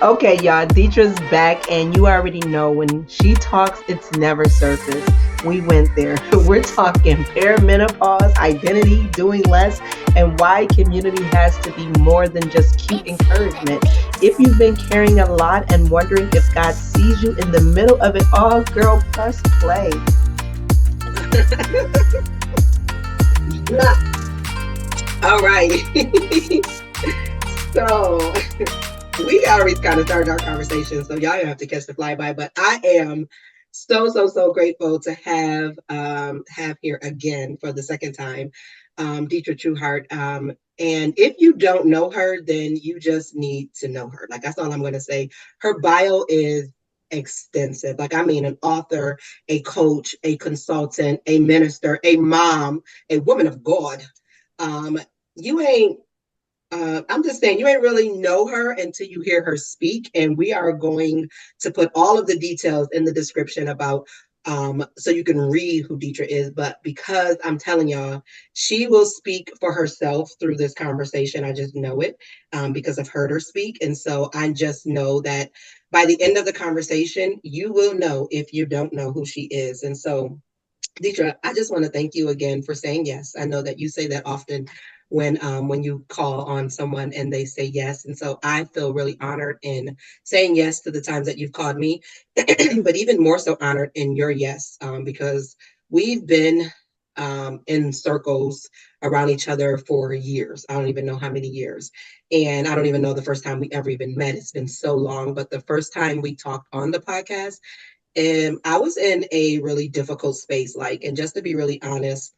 Okay, y'all, Detra's back, and you already know when she talks, it's never surface. We went there. We're talking perimenopause, identity, doing less, and why community has to be more than just cute encouragement. If you've been carrying a lot and wondering if God sees you in the middle of it all, girl, press play. All right. So we already kind of started our conversation, so y'all have to catch the flyby. But I am so grateful to have here again for the second time, Detra Trueheart. And if you don't know her, then you just need to know her. Like, that's all I'm going to say. Her bio is extensive. Like, I mean, an author, a coach, a consultant, a minister, a mom, a woman of God. You ain't I'm just saying, you ain't really know her until you hear her speak. And we are going to put all of the details in the description about so you can read who Detra is. But because I'm telling y'all, she will speak for herself through this conversation. I just know it because I've heard her speak. And so I just know that by the end of the conversation, you will know if you don't know who she is. And so Detra, I just want to thank you again for saying yes. I know that you say that often when you call on someone and they say yes, and so I feel really honored in saying yes to the times that you've called me, but even more so honored in your yes because we've been in circles around each other for years. I don't even know how many years, and I don't even know the first time we ever even met. It's been so long, but the first time we talked on the podcast and I was in a really difficult space, like, and just to be really honest,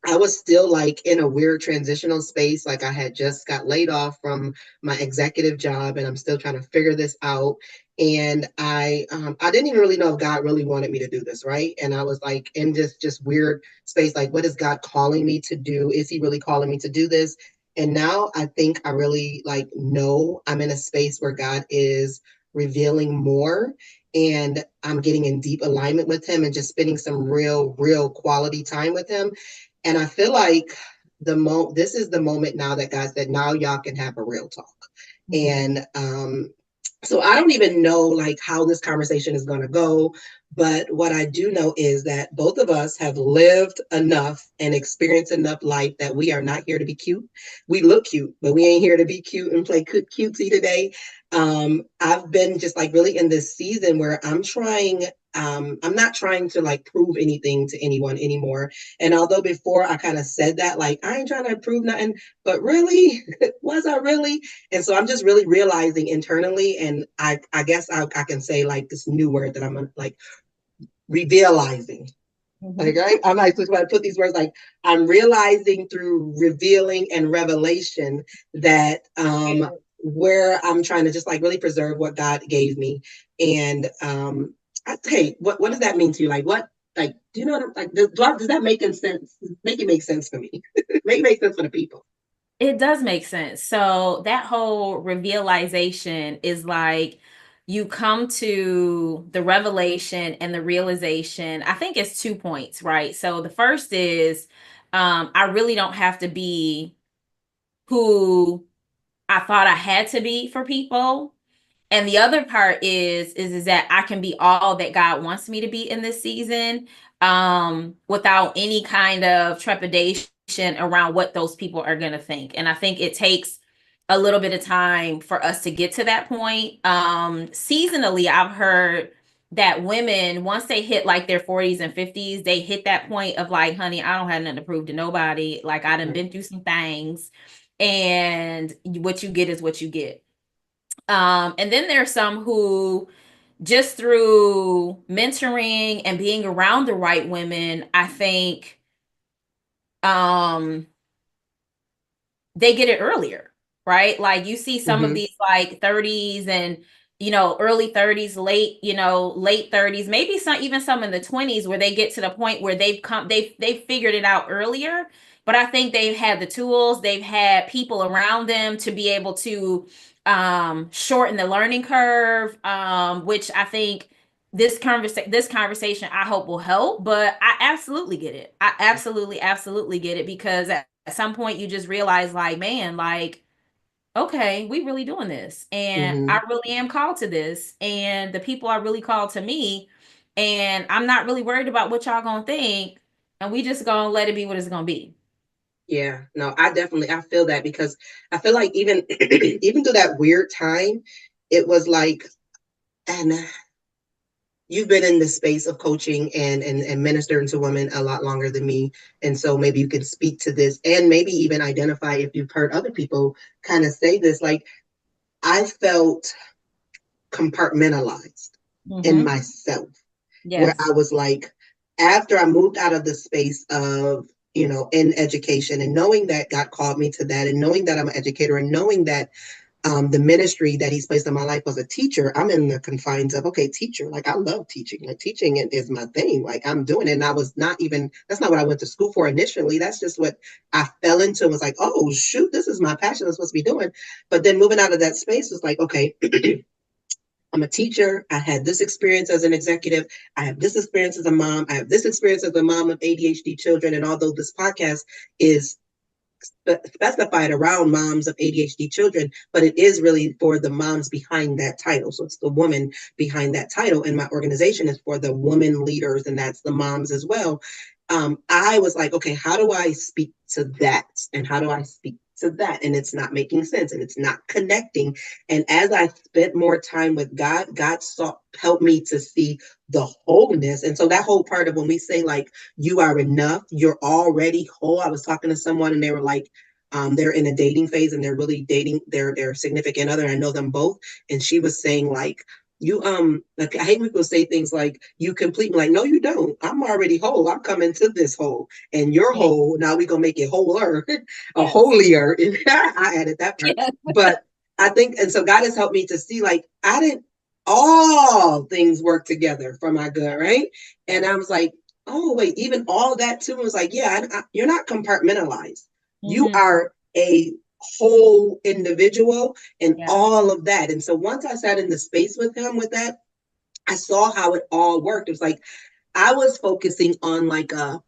I was still like in a weird transitional space. Like I had just got laid off from my executive job and I'm still trying to figure this out. And I didn't even really know if God really wanted me to do this, right? And I was like in this just weird space, like, what is God calling me to do? Is he really calling me to do this? And now I think I really like know I'm in a space where God is revealing more and I'm getting in deep alignment with him and just spending some real quality time with him. And I feel like this is the moment now that God said, now y'all can have a real talk. And so I don't even know like how this conversation is going to go, but what I do know is that both of us have lived enough and experienced enough life that we are not here to be cute. We look cute, but we ain't here to be cute and play cutesy today. I've been just like really in this season where I'm not trying to like prove anything to anyone anymore. And although before I kind of said that, like, I ain't trying to prove nothing, but really, was I really? And so I'm just really realizing internally, and I guess I can say like this new word that I'm like revealizing. Like, right? I'm like, supposed to put these words like I'm realizing through revealing and revelation that where I'm trying to just like really preserve what God gave me. And hey, what does that mean to you? Like what like do you know what I'm like does that make sense? Make it make sense for me. Make it make sense for the people. It does make sense. So that whole revelation is like you come to the revelation and the realization. I think it's 2 points, right? So the first is I really don't have to be who I thought I had to be for people. And the other part is that I can be all that God wants me to be in this season without any kind of trepidation around what those people are going to think. And I think it takes a little bit of time for us to get to that point. Seasonally, I've heard that women, once they hit like their 40s and 50s, they hit that point of like, honey, I don't have nothing to prove to nobody. Like I done been through some things, and what you get is what you get. And then there's some who just through mentoring and being around the right women, I think they get it earlier, right? Like you see some of these like 30s and early 30s, late 30s, maybe some in the 20s where they get to the point where they've figured it out earlier. But I think they've had the tools, they've had people around them to be able to shorten the learning curve, which I think this conversation I hope will help. But I absolutely get it. I absolutely get it, because at some point you just realize like, man, like, okay, we really doing this. And Mm-hmm. I really am called to this. And the people are really called to me. And I'm not really worried about what y'all gonna think. And we just gonna let it be what it's gonna be. Yeah, no, I feel that because I feel like even even through that weird time, it was like, and you've been in the space of coaching and ministering to women a lot longer than me. And so maybe you can speak to this and maybe even identify if you've heard other people kind of say this. Like I felt compartmentalized in Mm-hmm. myself, where Yes. I was like, after I moved out of the space of, in education and knowing that God called me to that and knowing that I'm an educator and knowing that the ministry that he's placed in my life was a teacher, I'm in the confines of, okay, teacher. Like, I love teaching. Like, teaching is my thing. Like, I'm doing it. And I was not even, that's not what I went to school for initially. That's just what I fell into. It was like, oh, shoot, this is my passion. I'm supposed to be doing. But then moving out of that space was like, okay, I'm a teacher. I had this experience as an executive. I have this experience as a mom. I have this experience as a mom of ADHD children. And although this podcast is specified around moms of ADHD children, but it is really for the moms behind that title. So it's the woman behind that title. And my organization is for the women leaders, and that's the moms as well. I was like, okay, how do I speak to that? And how do I speak to that? And it's not making sense and it's not connecting. And as I spent more time with God, helped me to see the wholeness. And so that whole part of when we say like, you are enough, you're already whole. I was talking to someone and they were like, they're in a dating phase and they're really dating their significant other. I know them both. And she was saying like, you like I hate when people say things like you complete me. Like, no, you don't. I'm already whole. I'm coming to this whole and you're Yeah. whole. Now we gonna make it wholer or Yes. holier. I added that part. Yes. But I think, and so God has helped me to see like I didn't all things work together for my good, right? And Yes. I was like, oh wait, even all that too was like, yeah, you're not compartmentalized. You Mm-hmm. are a whole individual and Yeah. all of that. And so once I sat in the space with him with that, I saw how it all worked. It was like I was focusing on like well,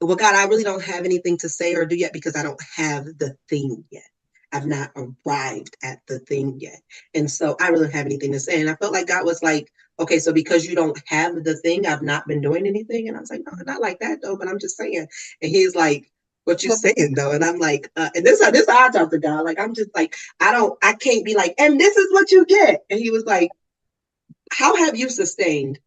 God, I really don't have anything to say or do yet because I don't have the thing yet. I've not arrived at the thing yet. And so I really don't have anything to say. And I felt like God was like, okay, so because you don't have the thing, I've not been doing anything. And I was like, no, not like that though, but I'm just saying. And he's like, what you saying though? And I'm like, and this how I talk to God. Like, I'm just like, I can't be like, and this is what you get. And he was like, how have you sustained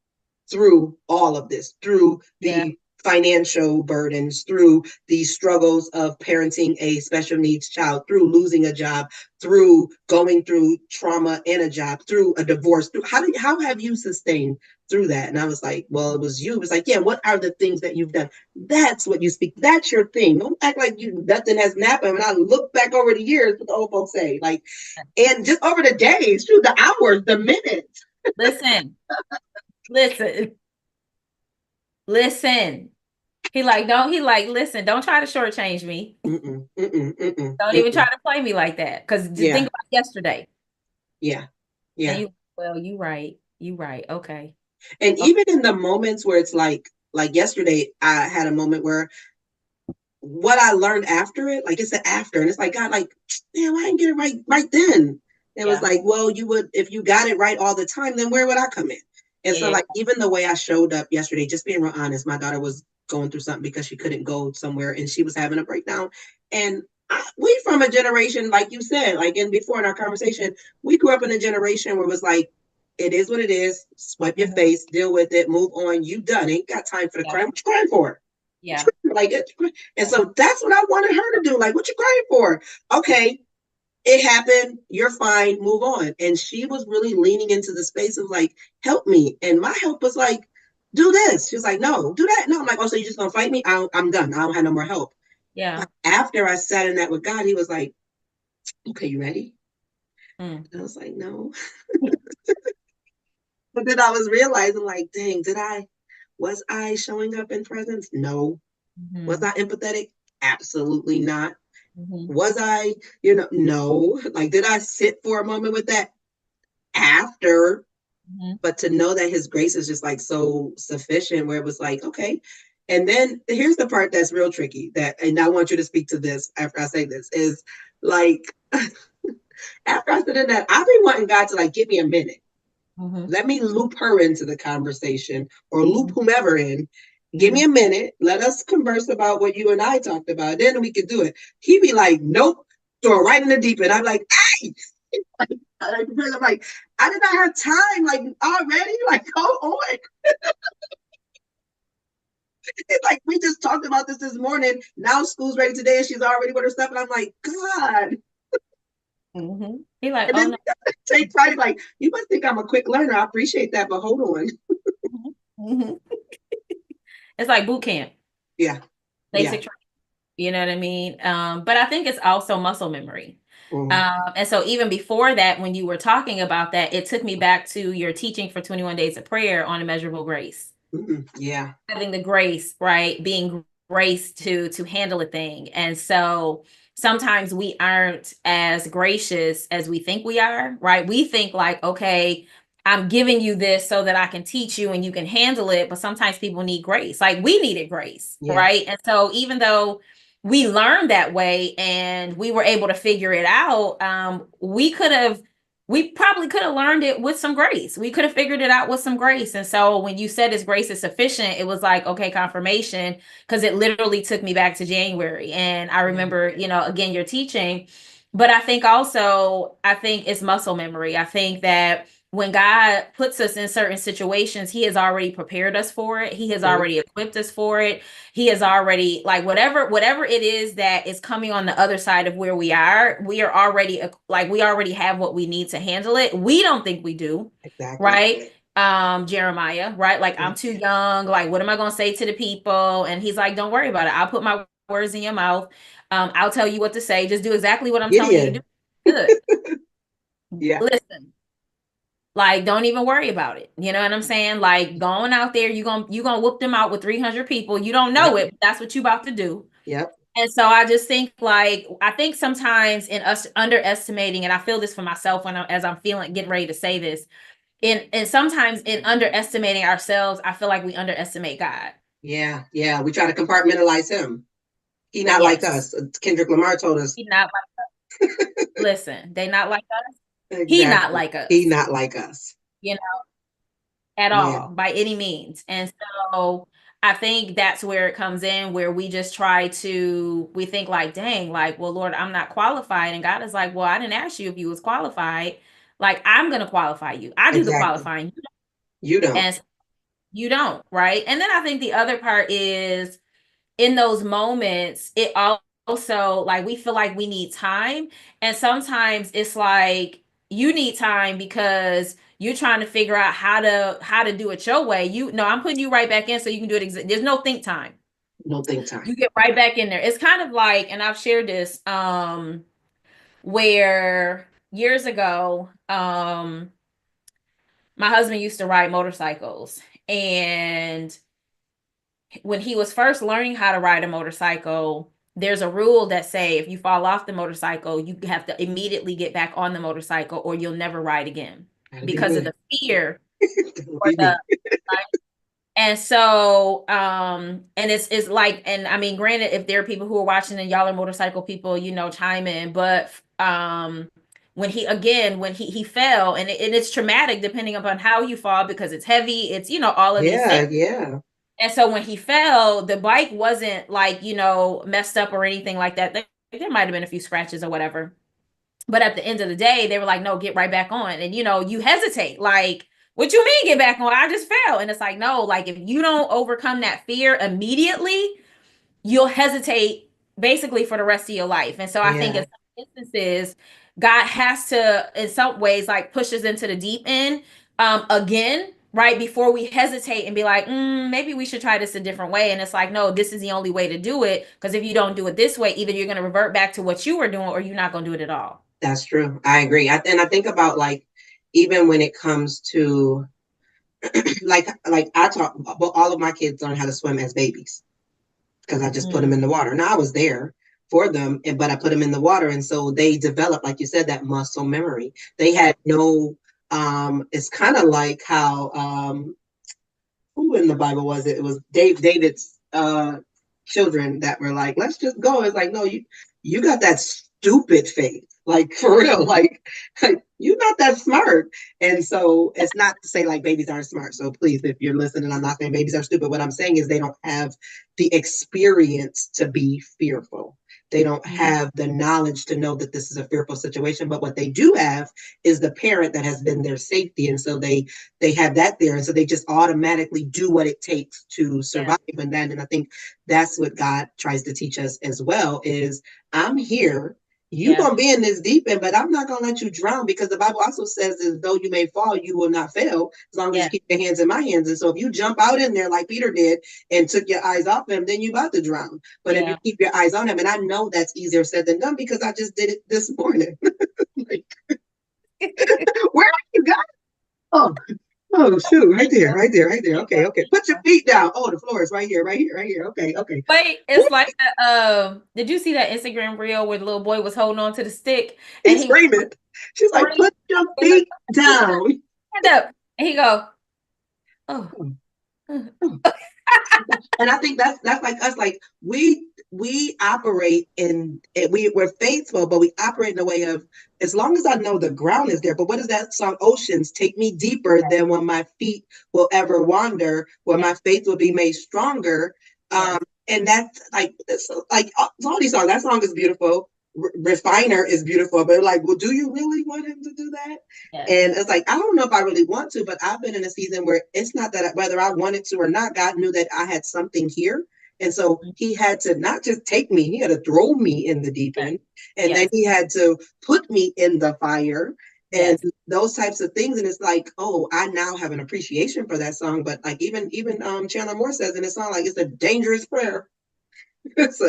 through all of this, through Yeah. the financial burdens, through the struggles of parenting a special needs child, through losing a job, through going through trauma in a job, through a divorce? How have you sustained through that? And I was like, well, it was you. It was like, yeah, what are the things that you've done? That's what you speak. That's your thing. Don't act like you nothing has happened. And I look back over the years, what the old folks say, like, and just over the days, through the hours, the minutes. Listen. Listen. Listen. Listen, don't try to shortchange me. Mm-mm, mm-mm, mm-mm, Don't even try mm-mm. to play me like that. Because just think Yeah, about yesterday. yeah, And yeah. you, well, you right. You right. Okay. And Okay. even in the moments where it's like yesterday, I had a moment where what I learned after it, like it's the after, and it's like God, like, man, why didn't get it right then? It was Yeah. like, well, you would if you got it right all the time, then where would I come in? And Yeah. so, Yeah. like, even the way I showed up yesterday, just being real honest, my daughter was going through something because she couldn't go somewhere, and she was having a breakdown. And we from a generation, like you said, like in before in our conversation, we grew up in a generation where it was like, it is what it is. Swipe your Mhm. face, deal with it, move on. You done. Ain't got time for the Yeah. crime. What you crying for? Yeah. Like it, and Yeah. so that's what I wanted her to do. Like, what you crying for? Okay, it happened. You're fine. Move on. And she was really leaning into the space of like, help me. And my help was like, do this. She was like, no, do that. No, I'm like, oh, so you're just gonna fight me? I'm done. I don't have no more help. Yeah. But after I sat in that with God, He was like, okay, you ready? Mm. And I was like, no. But then I was realizing, like, dang, was I showing up in presence? No. Was Mhm. I empathetic? Absolutely not. Mhm. Was I, no. Like, did I sit for a moment with that after? Mhm. But to know that his grace is just like so sufficient, where it was like, okay. And then here's the part that's real tricky, and I want you to speak to this after I say this, is like, After I said that, I've been wanting God to like give me a minute. Mm-hmm. Let me loop her into the conversation or loop whomever in. Give Mm-hmm. me a minute. Let us converse about what you and I talked about. Then we could do it. He'd be like, nope, throw it right in the deep end. I'm like, hey. I'm like, I did not have time, like already. Like, go on. It's like we just talked about this morning. Now school's ready today, and she's already with her stuff. And I'm like, God. Mm-hmm. He like, And oh then no. take pride, like, you must think I'm a quick learner. I appreciate that, but hold on. Mm-hmm. It's like boot camp, Yeah. basic training. You know what I mean? But I think it's also muscle memory. And so even before that, when you were talking about that, it took me back to your teaching for 21 days of prayer on immeasurable grace. Yeah. Having the grace, right? Being grace to handle a thing. And so sometimes we aren't as gracious as we think we are, right? We think like, okay, I'm giving you this so that I can teach you and you can handle it. But sometimes people need grace. Like we needed grace, right? And so even though we learned that way and we were able to figure it out, we probably could have learned it with some grace. We could have figured it out with some grace. And so when you said his grace is sufficient, it was like, okay, confirmation, because it literally took me back to January. And I remember, again, your teaching. But I think it's muscle memory. I think that when God puts us in certain situations, he has already prepared us for it. He has already equipped us for it. He has already, like, whatever it is that is coming on the other side of where we are already, like, we already have what we need to handle it. We don't think we do. Exactly. Right? Jeremiah, right? Like, I'm too young. Like, what am I going to say to the people? And he's like, don't worry about it. I'll put my words in your mouth. I'll tell you what to say. Just do exactly what I'm telling you to do. Good. Yeah. Listen. Like, don't even worry about it. You know what I'm saying? Like, going out there, you're gonna whoop them out with 300 people. You don't know it, but that's what you about to do. Yep. And so I just think, like, I think sometimes in us underestimating, and I feel this for myself as I'm getting ready to say this, and sometimes in underestimating ourselves, I feel like we underestimate God. Yeah, yeah. We try to compartmentalize him. He not like us. Kendrick Lamar told us. He not like us. Listen, they not like us. Exactly. He not like us. He not like us. At all, by any means. And so I think that's where it comes in, where we just we think like, dang, like, well, Lord, I'm not qualified. And God is like, well, I didn't ask you if you was qualified. Like, I'm going to qualify you. I do the qualifying. You don't. And you don't, right? And then I think the other part is, in those moments, it also, like, we feel like we need time. And sometimes it's like, you need time because you're trying to figure out how to do it your way. I'm putting you right back in so you can do it. There's no think time. No think time. You get right back in there. It's kind of like, and I've shared this, where years ago, my husband used to ride motorcycles, and when he was first learning how to ride a motorcycle, there's a rule that say if you fall off the motorcycle, you have to immediately get back on the motorcycle or you'll never ride again because of the fear or the right? And so and it's like, and I mean, granted, if there are people who are watching and y'all are motorcycle people, chime in, but when he fell, and it's traumatic depending upon how you fall, because it's heavy, it's all of these things. Yeah. And so when he fell, the bike wasn't like, messed up or anything like that. There might have been a few scratches or whatever. But at the end of the day, they were like, no, get right back on. And, you hesitate. Like, what you mean get back on? I just fell. And it's like, no, like, if you don't overcome that fear immediately, you'll hesitate basically for the rest of your life. And so I think in some instances, God has to, in some ways, like, push us into the deep end again, right, before we hesitate and be like, maybe we should try this a different way. And it's like, no, this is the only way to do it. Because if you don't do it this way, either you're going to revert back to what you were doing or you're not going to do it at all. That's true. I agree. And I think about, like, even when it comes to like I talk about, all of my kids learn how to swim as babies because I just put them in the water. Now I was there for them, but I put them in the water. And so they developed, like you said, that muscle memory. They had no, it's kind of like how, who in the Bible was it? It was David's children that were like, let's just go. It's like, no, you got that stupid faith. Like for real, like you're not that smart. And so it's not to say like babies aren't smart. So please, if you're listening, I'm not saying babies are stupid. What I'm saying is they don't have the experience to be fearful. They don't have the knowledge to know that this is a fearful situation. But what they do have is the parent that has been their safety. And so they have that there. And so they just automatically do what it takes to survive. And I think that's what God tries to teach us as well is I'm here. You're going to be in this deep end, but I'm not going to let you drown, because the Bible also says that though you may fall, you will not fail as long as you keep your hands in my hands. And so if you jump out in there like Peter did and took your eyes off him, then you're about to drown. But if you keep your eyes on him, and I know that's easier said than done because I just did it this morning. Like, where are you guys? Oh, shoot, right there. Okay. Put your feet down. Oh, the floor is right here. Okay. Wait, it's like did you see that Instagram reel where the little boy was holding on to the stick and he's screaming? She's like, put your feet down. Stand up. And he go, oh. And I think that's like us. Like we operate in we're faithful, but we operate in a way of, as long as I know the ground is there. But what is that song? Oceans take me deeper than when my feet will ever wander, where my faith will be made stronger. And that's like all these songs. That song is beautiful. Refiner is beautiful, but like, well, do you really want him to do that? And it's like, I don't know if I really want to, but I've been in a season where it's not that whether I wanted to or not, God knew that I had something here. And so he had to not just take me, he had to throw me in the deep end. And then he had to put me in the fire and those types of things. And it's like, oh, I now have an appreciation for that song. But like even Chandler Moore says in his song, like, it's a dangerous prayer. It's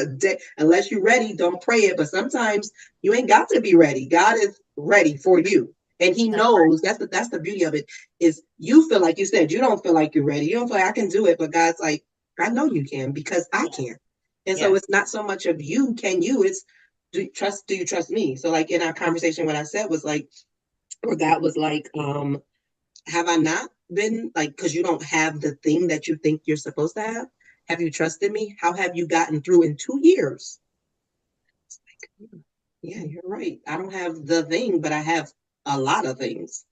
unless you're ready, don't pray it. But sometimes you ain't got to be ready. God is ready for you. And he knows. That's the beauty of it, is you feel like, you said, you don't feel like you're ready. You don't feel like I can do it. But God's like, I know you can, because I can. And so it's not so much of you, can you? It's do you trust me? So like in our conversation, what I said was like, where God was like, have I not been like, because you don't have the thing that you think you're supposed to have? Have you trusted me? How have you gotten through in 2 years? It's like, yeah, you're right. I don't have the thing, but I have a lot of things.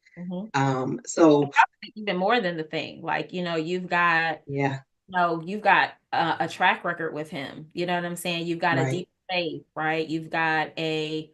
So even more than the thing, like, you've got, you've got a track record with him. You know what I'm saying? You've got a deep faith, right? You've got a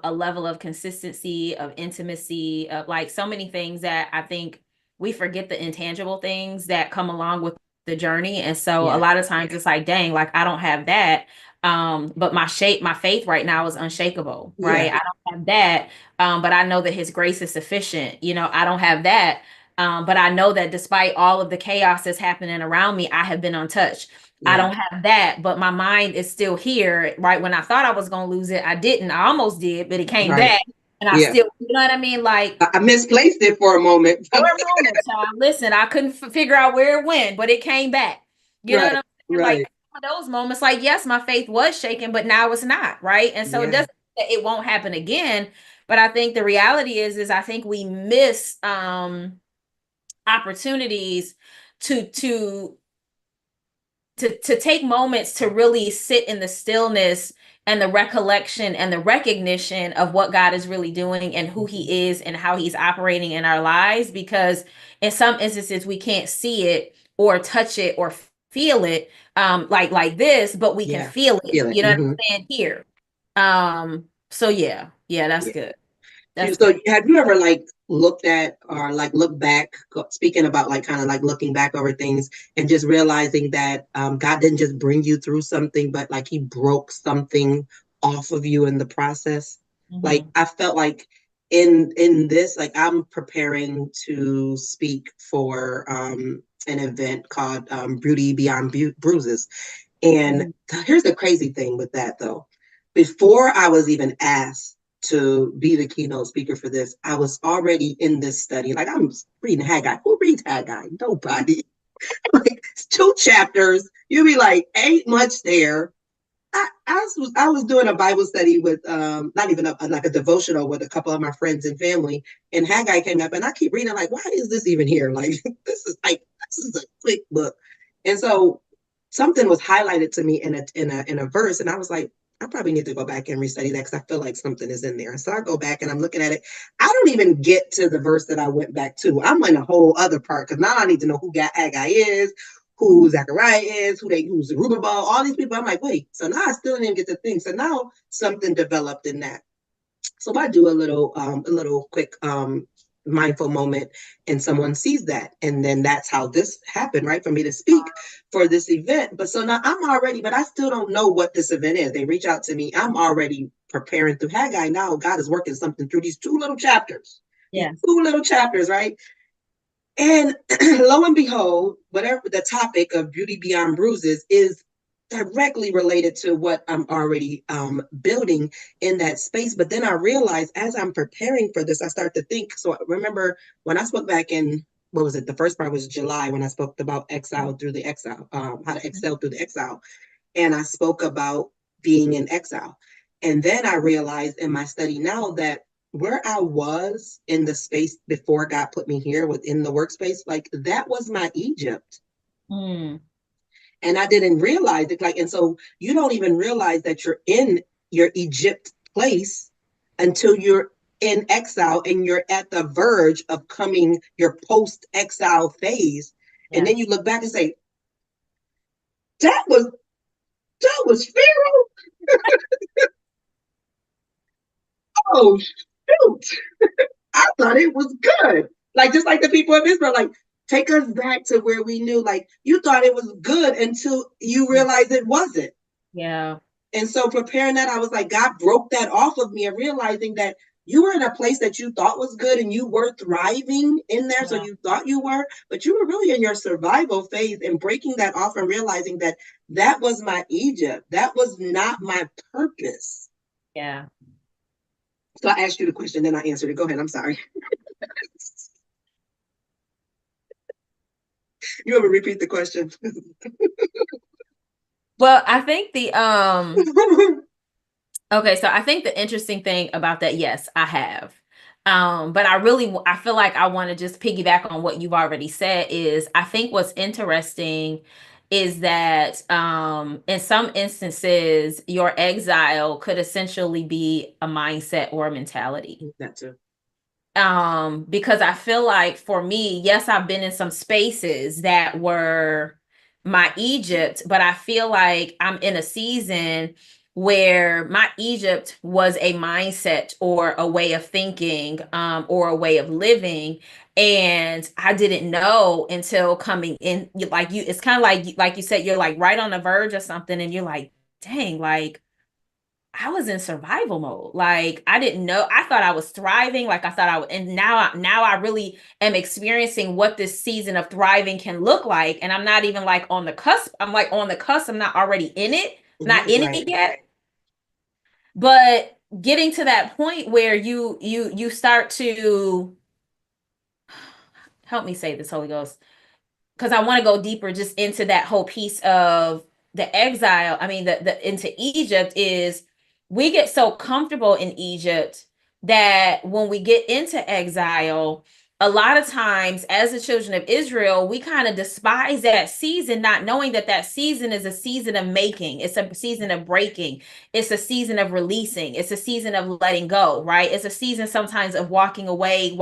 level of consistency, of intimacy, of like so many things that I think we forget, the intangible things that come along with the journey. And so a lot of times it's like, dang, like I don't have that. But my faith right now is unshakable, right? I don't have that. But I know that his grace is sufficient. I don't have that. But I know that despite all of the chaos that's happening around me, I have been untouched. I don't have that, but my mind is still here, right? When I thought I was going to lose it, I didn't. I almost did, but it came back. And I still, you know what I mean? Like, I misplaced it for a moment. Child. Listen, I couldn't figure out where it went, but it came back. You know what I'm saying? Like those moments, like, yes, my faith was shaken, but now it's not, right? And so it doesn't, it won't happen again. But I think the reality is I think we miss opportunities to take moments to really sit in the stillness and the recollection and the recognition of what God is really doing and who he is and how he's operating in our lives. Because in some instances we can't see it or touch it or feel it like this, but we can feel it. You know what I'm saying? Here. So that's good. So have you ever like looked at or like look back, speaking about like kind of like looking back over things and just realizing that God didn't just bring you through something, but like he broke something off of you in the process? Like I felt like in this, like I'm preparing to speak for an event called Beauty Beyond Bruises. And here's the crazy thing with that though. Before I was even asked to be the keynote speaker for this, I was already in this study. Like I'm reading Haggai. Who reads Haggai? Nobody. Like it's 2 chapters. You'll be like, ain't much there. I was doing a Bible study with not even like a devotional with a couple of my friends and family, and Haggai came up, and I keep reading like, why is this even here? Like this is a quick book, and so something was highlighted to me in a verse, and I was like, I probably need to go back and restudy that because I feel like something is in there. So I go back and I'm looking at it. I don't even get to the verse that I went back to. I'm in a whole other part because now I need to know who Haggai is, who Zechariah is, who's Zerubbabel, all these people. I'm like, wait, so now I still didn't get to think. So now something developed in that. So I do a little quick mindful moment, and someone sees that, and then that's how this happened, right? For me to speak for this event. But so now but I still don't know what this event is. They reach out to me. I'm already preparing through Haggai. Now God is working something through these two little chapters. Yeah. Two little chapters, right? And lo and behold, whatever the topic of beauty beyond bruises is directly related to what I'm already building in that space. But then I realized as I'm preparing for this, I start to think. So remember when I spoke back in, what was it? The first part was July when I spoke about exile through the exile, how to excel through the exile. And I spoke about being in exile. And then I realized in my study now that where I was in the space before God put me here within the workspace, like that was my Egypt. Mm. And I didn't realize it. And so you don't even realize that you're in your Egypt place until you're in exile and you're at the verge of coming your post-exile phase. Yeah. And then you look back and say, that was Pharaoh. Oh, shoot. I thought it was good. Just like the people of Israel, take us back to where we knew, you thought it was good until you realized it wasn't. Yeah. And so preparing that, I was like, God broke that off of me and realizing that you were in a place that you thought was good and you were thriving in there. Yeah. So you thought you were, but you were really in your survival phase, and breaking that off and realizing that that was my Egypt. That was not my purpose. Yeah. So I asked you the question, then I answered it. Go ahead. I'm sorry. You ever repeat the question? Well, I think okay, so I think the interesting thing about that, yes, I have. But I feel like I want to just piggyback on what you've already said. Is I think what's interesting is that in some instances your exile could essentially be a mindset or a mentality. That too. Because I feel like for me, yes, I've been in some spaces that were my Egypt, but I feel like I'm in a season where my Egypt was a mindset or a way of thinking, or a way of living. And I didn't know until coming in, it's kind of like you said, you're like right on the verge of something and you're like, dang, I was in survival mode. I didn't know. I thought I was thriving. I thought I would, and now I really am experiencing what this season of thriving can look like. And I'm not even on the cusp. I'm on the cusp. I'm not already in it. Not in it yet. But getting to that point where you start to help me say this, Holy Ghost, because I want to go deeper just into that whole piece of the exile. I mean, the into Egypt is we get so comfortable in Egypt that when we get into exile, a lot of times as the children of Israel, we kind of despise that season, not knowing that season is a season of making. It's a season of breaking. It's a season of releasing. It's a season of letting go, right? It's a season sometimes of walking away. You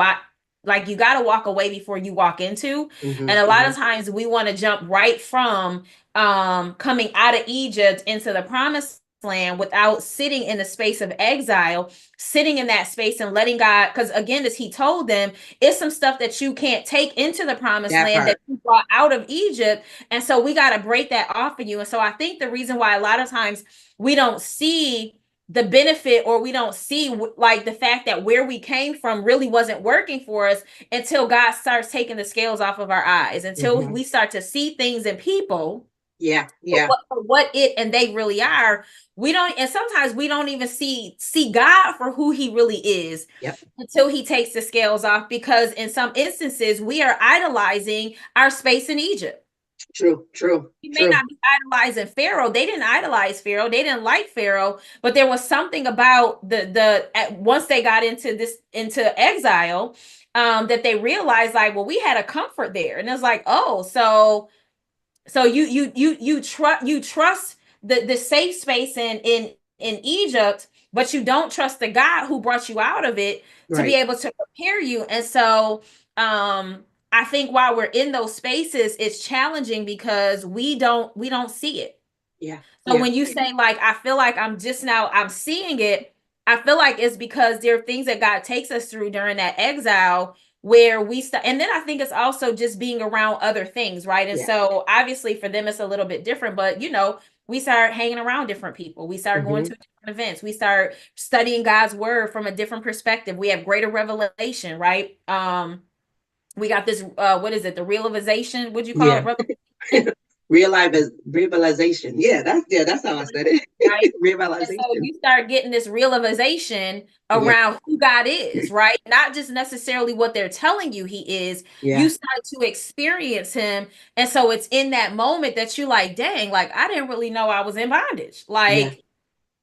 got to walk away before you walk into. Mm-hmm, and a lot of times we want to jump right from coming out of Egypt into the promised land without sitting in the space of exile, sitting in that space and letting God, because again, as he told them, it's some stuff that you can't take into the promised land that you brought out of Egypt. And so we got to break that off of you. And so I think the reason why a lot of times we don't see the benefit, or we don't see the fact that where we came from really wasn't working for us until God starts taking the scales off of our eyes, until we start to see things in people. Yeah. For what it and they really are. And sometimes we don't even see God for who he really is. Yep. Until he takes the scales off, because in some instances we are idolizing our space in Egypt. True. You may not be idolizing Pharaoh. They didn't idolize Pharaoh. They didn't like Pharaoh, but there was something about once they got into exile, that they realized we had a comfort there, and it's so you trust the safe space in in Egypt, but you don't trust the God who brought you out of it to be able to prepare you. And so I think while we're in those spaces, it's challenging because we don't see it. Yeah. So when you say, like, I feel like I'm seeing it, I feel like it's because there are things that God takes us through during that exile where and then I think it's also just being around other things, right? And so obviously for them it's a little bit different, but we start hanging around different people. We start going to different events. We start studying God's word from a different perspective. We have greater revelation, right? We got this, what is it? The realization? Would you call it? Realization. Yeah, that's how I said it. Right? Realization. So you start getting this realization around who God is, right? Not just necessarily what they're telling you he is. You start to experience him. And so it's in that moment that you're like, dang, like I didn't really know I was in bondage. Like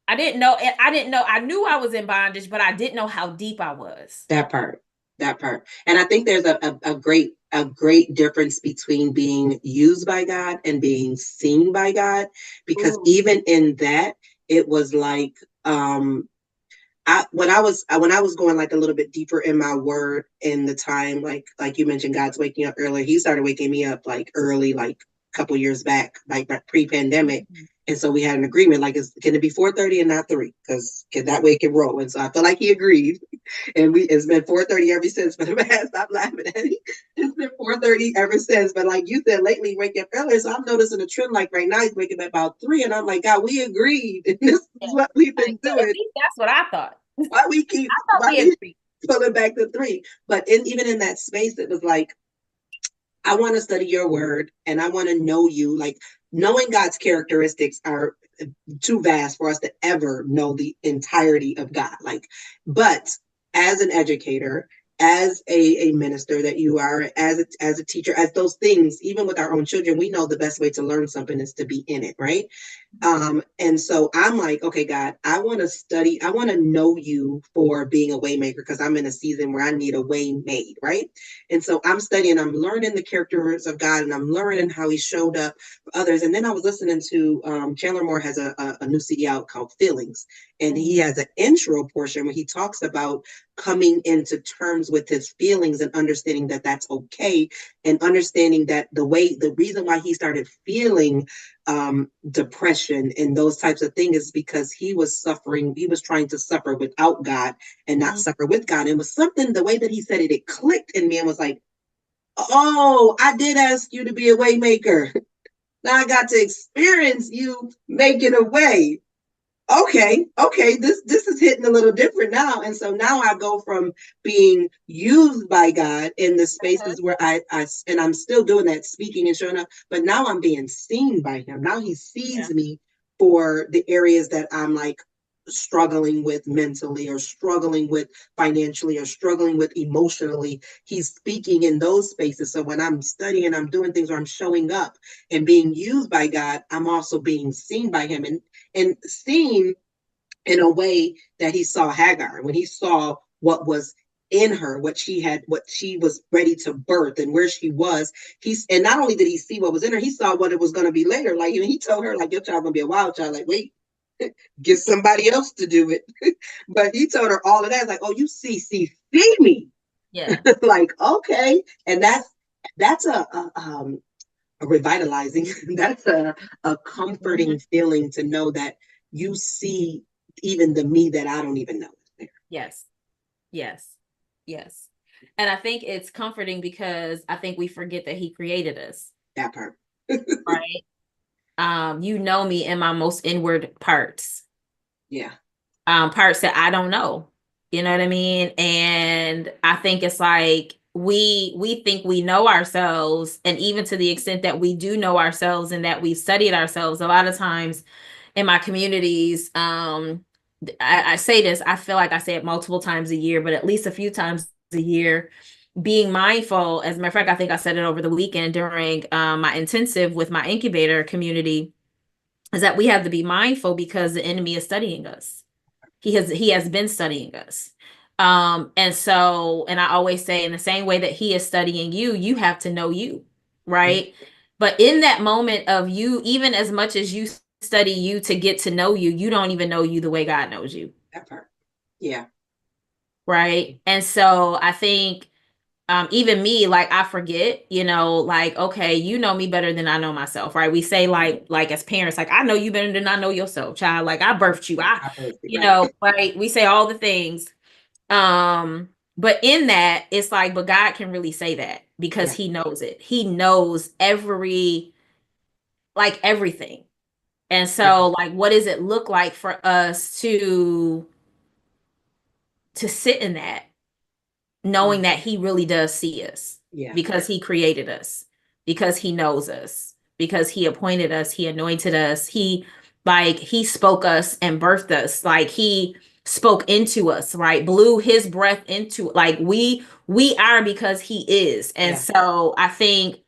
I didn't know. I knew I was in bondage, but I didn't know how deep I was. That part. And I think there's a great difference between being used by God and being seen by God, because even in that, it was like, when I was going like a little bit deeper in my word in the time, like you mentioned, God's waking up earlier. He started waking me up like early, like a couple years back, like pre-pandemic. And so we had an agreement, like, can it be 4:30 and not 3? Because that way it can roll. And so I feel like he agreed. And it's been 4:30 ever since. But man, stop laughing at me. It's been 4:30 ever since. But like you said, lately waking up earlier. So I'm noticing a trend. Like right now, he's waking up about 3, and I'm like, God, we agreed. And this is what we've been doing. That's what I thought. Why we keep pulling back to 3? But even in that space, it was like, I want to study your word, and I want to know you. Like, knowing God's characteristics are too vast for us to ever know the entirety of God. Like, but as an educator, as a minister that you are, as a teacher, as those things, even with our own children, we know the best way to learn something is to be in it, right? And so I'm like, okay, God, I want to study, I want to know you for being a way maker, because I'm in a season where I need a way made, right? And so I'm studying, I'm learning the characters of God, and I'm learning how he showed up for others. And then I was listening to Chandler Moore has a new CD out called Feelings, and he has an intro portion where he talks about coming into terms with his feelings and understanding that that's okay, and understanding that the reason why he started feeling depression and those types of things is because he was trying to suffer without God and not suffer with God. It was something, the way that he said it, it clicked in me and was like, oh, I did ask you to be a way maker. Now I got to experience you making a way. Okay, this is hitting a little different now. And so now I go from being used by God in the spaces where and I'm still doing that, speaking and showing up, but now I'm being seen by him. Now he sees me for the areas that I'm like struggling with mentally, or struggling with financially, or struggling with emotionally. He's speaking in those spaces. So when I'm studying, I'm doing things where I'm showing up and being used by God, I'm also being seen by him, and seen in a way that he saw Hagar, when he saw what was in her, what she was ready to birth, and where she was. And not only did he see what was in her, he saw what it was going to be later. Like, he told her, like, your child gonna be a wild child. Like, wait, get somebody else to do it. But he told her all of that. Like, oh, you see me. Yeah. Like, okay. And that's a revitalizing, that's a comforting feeling, to know that you see even the me that I don't even know is there. Yes. And I think it's comforting because I think we forget that he created us. That part. Right. You know me in my most inward parts. Yeah. Parts that I don't know. You know what I mean? And I think it's like we think we know ourselves, and even to the extent that we do know ourselves and that we've studied ourselves, a lot of times in my communities, I say this, I feel like I say it multiple times a year, but at least a few times a year, being mindful. As a matter of fact, I think I said it over the weekend during my intensive with my incubator community, is that we have to be mindful because the enemy is studying us. He has been studying us. And I always say, in the same way that he is studying you, you have to know you, right? Mm-hmm. But in that moment of you, even as much as you study you to get to know you, you don't even know you the way God knows you. That part. Yeah. Right. And so I think even me, like I forget, like, okay, you know me better than I know myself, right? We say like as parents, like, I know you better than I know yourself, child. Like I birthed you. Right. Right. We say all the things. But in that, it's like, but God can really say that because he knows it. He knows everything. And so, like, what does it look like for us to sit in that, knowing that he really does see us because he created us, because he knows us, because he appointed us, he anointed us, he spoke us and birthed us, like he spoke into us, right? Blew his breath into, like we are because he is. And so I think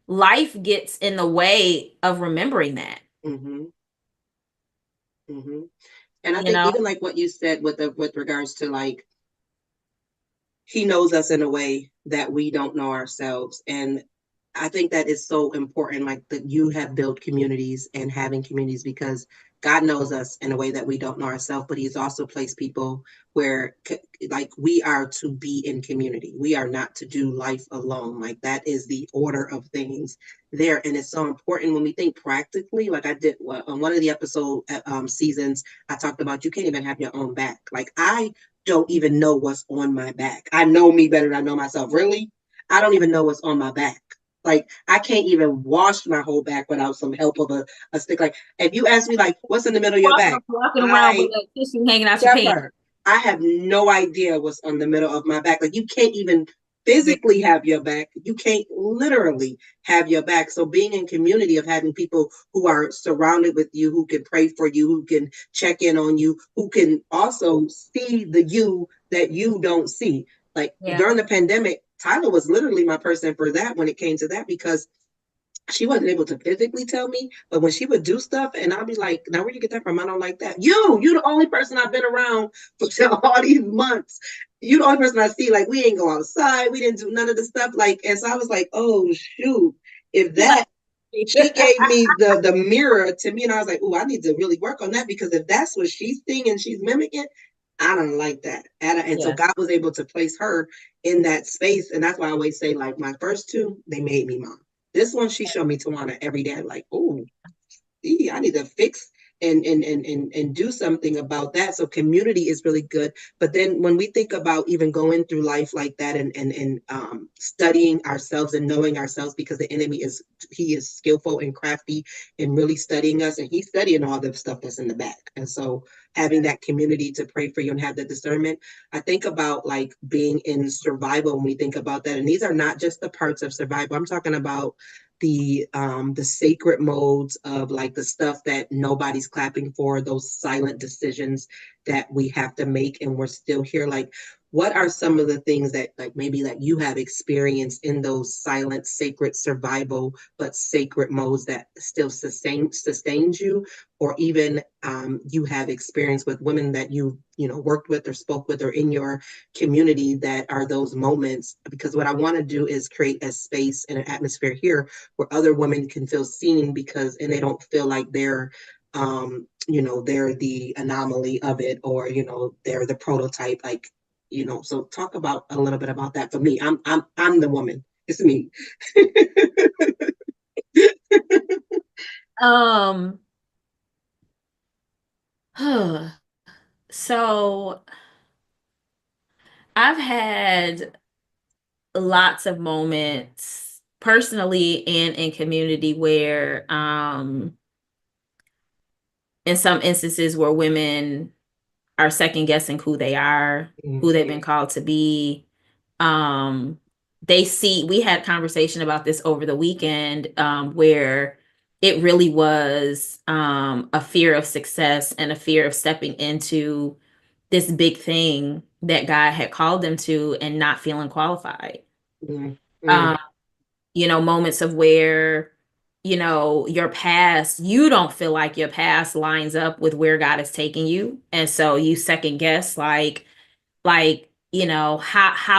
life gets in the way of remembering that. Mm-hmm. Mm-hmm. And I think even like what you said with regards to like, he knows us in a way that we don't know ourselves. And I think that is so important, like that you have built communities and having communities, because God knows us in a way that we don't know ourselves, but he's also placed people where like we are to be in community. We are not to do life alone. Like that is the order of things there. And it's so important when we think practically, like I did on one of the episode seasons, I talked about you can't even have your own back. Like I don't even know what's on my back. I know me better than I know myself. Really? I don't even know what's on my back. Like I can't even wash my whole back without some help of a stick. Like if you ask me, like, what's in the middle of your back, Walking around with a tissue hanging out your pants. I have no idea what's on the middle of my back. Like you can't even physically have your back. You can't literally have your back. So being in community of having people who are surrounded with you, who can pray for you, who can check in on you, who can also see the you that you don't see. Like during the pandemic, Tyler was literally my person for that when it came to that, because she wasn't able to physically tell me, but when she would do stuff and I'll be like, now where you get that from? I don't like that. You the only person I've been around for all these months. You the only person I see, like, we ain't go outside. We didn't do none of the stuff. Like, and so I was like, oh shoot, if that she gave me the mirror to me, and I was like, oh, I need to really work on that, because if that's what she's seeing and she's mimicking, I don't like that. And so God was able to place her in that space. And that's why I always say, like, my first two, they made me mom. This one, she showed me Tawana every day. Like, oh, I need to fix and do something about that. So community is really good. But then when we think about even going through life like that and studying ourselves and knowing ourselves, because the enemy he is skillful and crafty in really studying us, and he's studying all the stuff that's in the back. And so having that community to pray for you and have the discernment, I think about like being in survival when we think about that. And these are not just the parts of survival. I'm talking about the sacred modes of like the stuff that nobody's clapping for, those silent decisions that we have to make and we're still here. Like, what are some of the things that like maybe that you have experienced in those silent, sacred survival, but sacred modes that still sustains you, or even you have experience with women that you worked with or spoke with or in your community that are those moments? Because what I want to do is create a space and an atmosphere here where other women can feel seen, and they don't feel like they're they're the anomaly of it, or they're the prototype. Like, so talk about a little bit about that. For me, I'm the woman. It's me. So I've had lots of moments personally and in community where in some instances where women are second guessing who they are, who they've been called to be. We had conversation about this over the weekend, where it really was a fear of success and a fear of stepping into this big thing that God had called them to and not feeling qualified. Moments of where, your past, you don't feel like your past lines up with where God is taking you. And so you second guess, how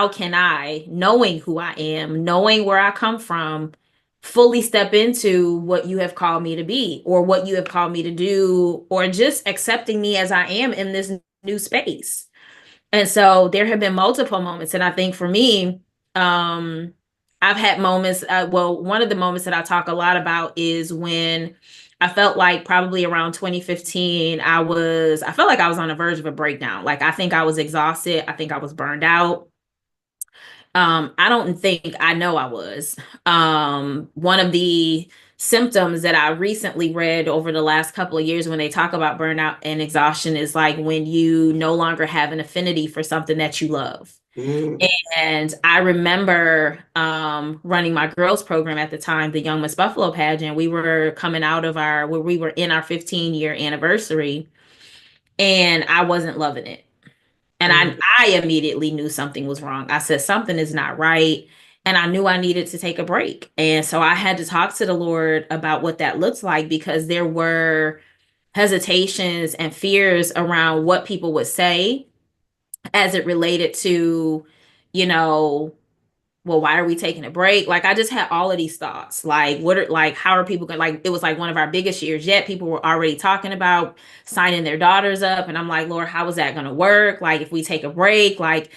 can I, knowing who I am, knowing where I come from, fully step into what you have called me to be, or what you have called me to do, or just accepting me as I am in this new space. And so there have been multiple moments. And I think for me, I've had moments. Well, one of the moments that I talk a lot about is when I felt like probably around 2015, I felt like I was on the verge of a breakdown. Like, I think I was exhausted. I think I was burned out. I don't think I know I was. One of the symptoms that I recently read over the last couple of years when they talk about burnout and exhaustion is like when you no longer have an affinity for something that you love. Mm. And I remember running my girls program at the time, the Young Miss Buffalo pageant. We were coming out of where we were in our 15-year anniversary, and I wasn't loving it. And I immediately knew something was wrong. I said, something is not right. And I knew I needed to take a break. And so I had to talk to the Lord about what that looks like, because there were hesitations and fears around what people would say as it related to, you know, well, why are we taking a break? Like, I just had all of these thoughts. Like, how are people going? Like, it was like one of our biggest years yet. People were already talking about signing their daughters up. And I'm like, Lord, how is that going to work? Like, if we take a break, like,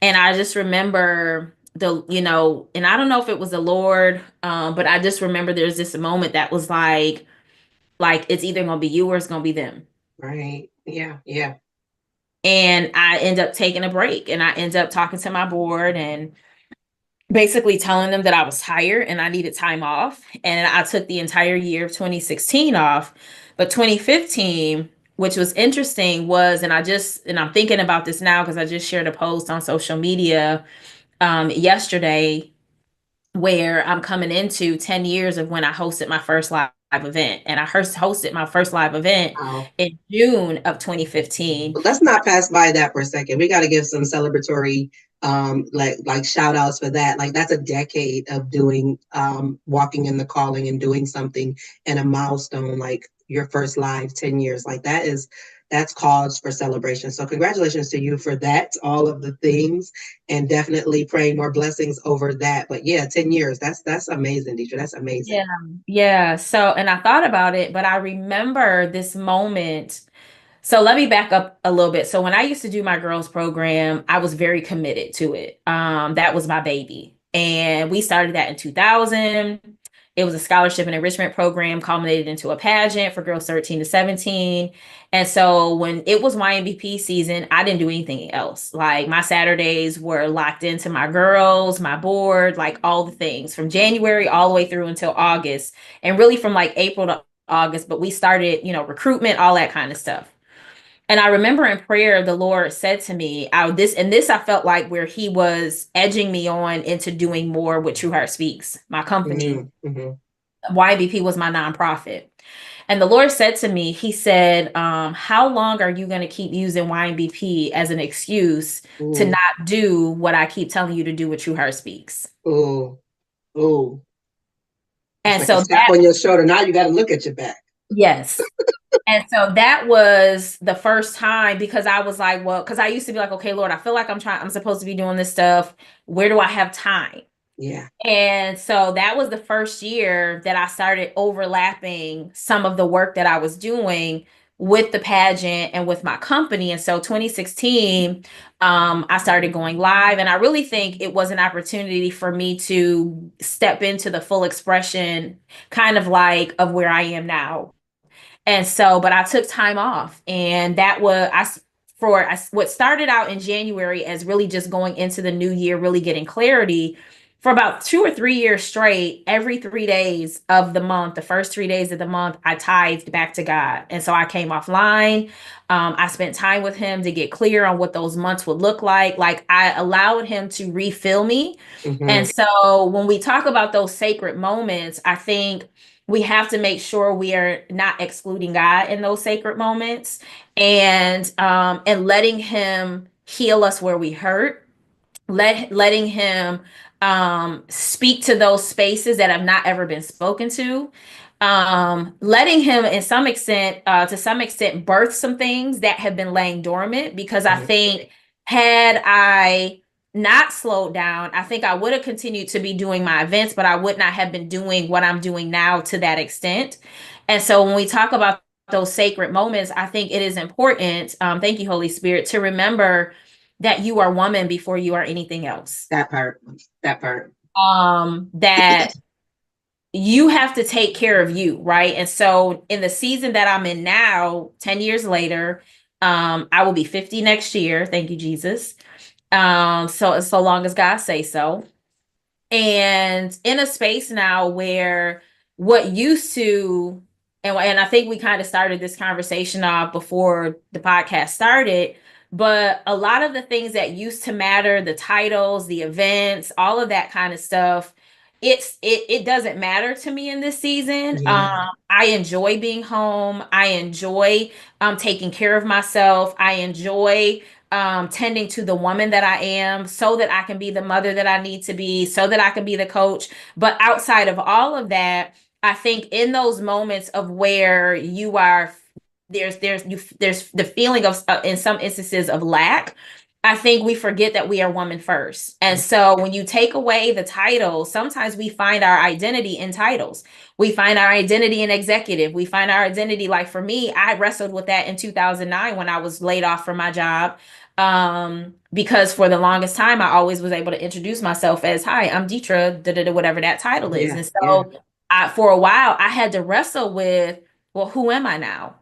and I just remember and I don't know if it was the Lord, but I just remember there's this moment that was like, it's either going to be you or it's going to be them. Right. Yeah. Yeah. And I end up taking a break, and I end up talking to my board and basically telling them that I was tired and I needed time off. And I took the entire year of 2016 off. But 2015, which was interesting, and I'm thinking about this now because I just shared a post on social media yesterday, where I'm coming into 10 years of when I hosted my first live event. And I hosted my first live event in June of 2015. Let's not pass by that for a second. We got to give some celebratory like shout outs for that. Like, that's a decade of doing walking in the calling and doing something, and a milestone like your first live 10 years. Like, that's cause for celebration. So congratulations to you for that, all of the things, and definitely praying more blessings over that. But yeah, 10 years, that's amazing, Detra. That's amazing. Yeah. So, and I thought about it, but I remember this moment. So let me back up a little bit. So when I used to do my girls program, I was very committed to it. That was my baby. And we started that in 2000. It was a scholarship and enrichment program, culminated into a pageant for girls 13 to 17. And so when it was YMBP season, I didn't do anything else. Like, my Saturdays were locked into my girls, my board, like all the things from January all the way through until August, and really from like April to August. But we started, recruitment, all that kind of stuff. And I remember in prayer, the Lord said to me, I felt like where he was edging me on into doing more with Trueheart Speaks, my company. YBP was my nonprofit. And the Lord said to me, he said, how long are you going to keep using YBP as an excuse to not do what I keep telling you to do with Trueheart Speaks? And like so tap on your shoulder. Now you got to look at your back. Yes. And so that was the first time, because I was like, well, because I used to be like, okay, Lord, I feel like I'm supposed to be doing this stuff. Where do I have time? Yeah. And so that was the first year that I started overlapping some of the work that I was doing with the pageant and with my company. And so 2016, I started going live, and I really think it was an opportunity for me to step into the full expression, kind of like of where I am now. And so, but I took time off, and that was what started out in January as really just going into the new year, really getting clarity. For about 2 or 3 years straight, every 3 days of the month, the first 3 days of the month, I tithed back to God. And so I came offline. I spent time with him to get clear on what those months would look like. Like, I allowed him to refill me. And so when we talk about those sacred moments, I think we have to make sure we are not excluding God in those sacred moments, and letting him heal us where we hurt, letting him speak to those spaces that have not ever been spoken to, letting him to some extent birth some things that have been laying dormant, because I think had I not slowed down, I think I would have continued to be doing my events, but I would not have been doing what I'm doing now to that extent. And so when we talk about those sacred moments, I think it is important, thank you, Holy Spirit, to remember that you are woman before you are anything else. That part. That you have to take care of you, right? And so in the season that I'm in now, 10 years later, I will be 50 next year. Thank you, Jesus. So long as God say so. And in a space now where what used to, and I think we kind of started this conversation off before the podcast started, but a lot of the things that used to matter, the titles, the events, all of that kind of stuff, it doesn't matter to me in this season. Yeah. I enjoy being home. I enjoy taking care of myself. I enjoy tending to the woman that I am so that I can be the mother that I need to be, so that I can be the coach. But outside of all of that, I think in those moments of where you are, there's the feeling of in some instances of lack. I think we forget that we are woman first. And so when you take away the title, sometimes we find our identity in titles. We find our identity in executive. We find our identity, like for me, I wrestled with that in 2009 when I was laid off from my job. Because for the longest time, I always was able to introduce myself as, hi, I'm Detra, whatever that title is. Yeah. And so for a while, I had to wrestle with, well, who am I now?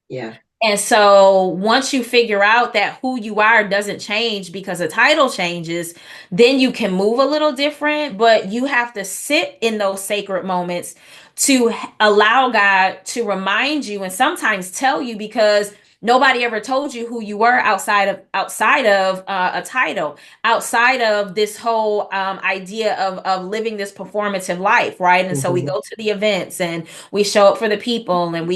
Yeah. And so once you figure out that who you are doesn't change because a title changes, then you can move a little different, but you have to sit in those sacred moments to allow God to remind you and sometimes tell you, because nobody ever told you who you were outside of a title, outside of this whole idea of living this performative life, right? And so we go to the events and we show up for the people and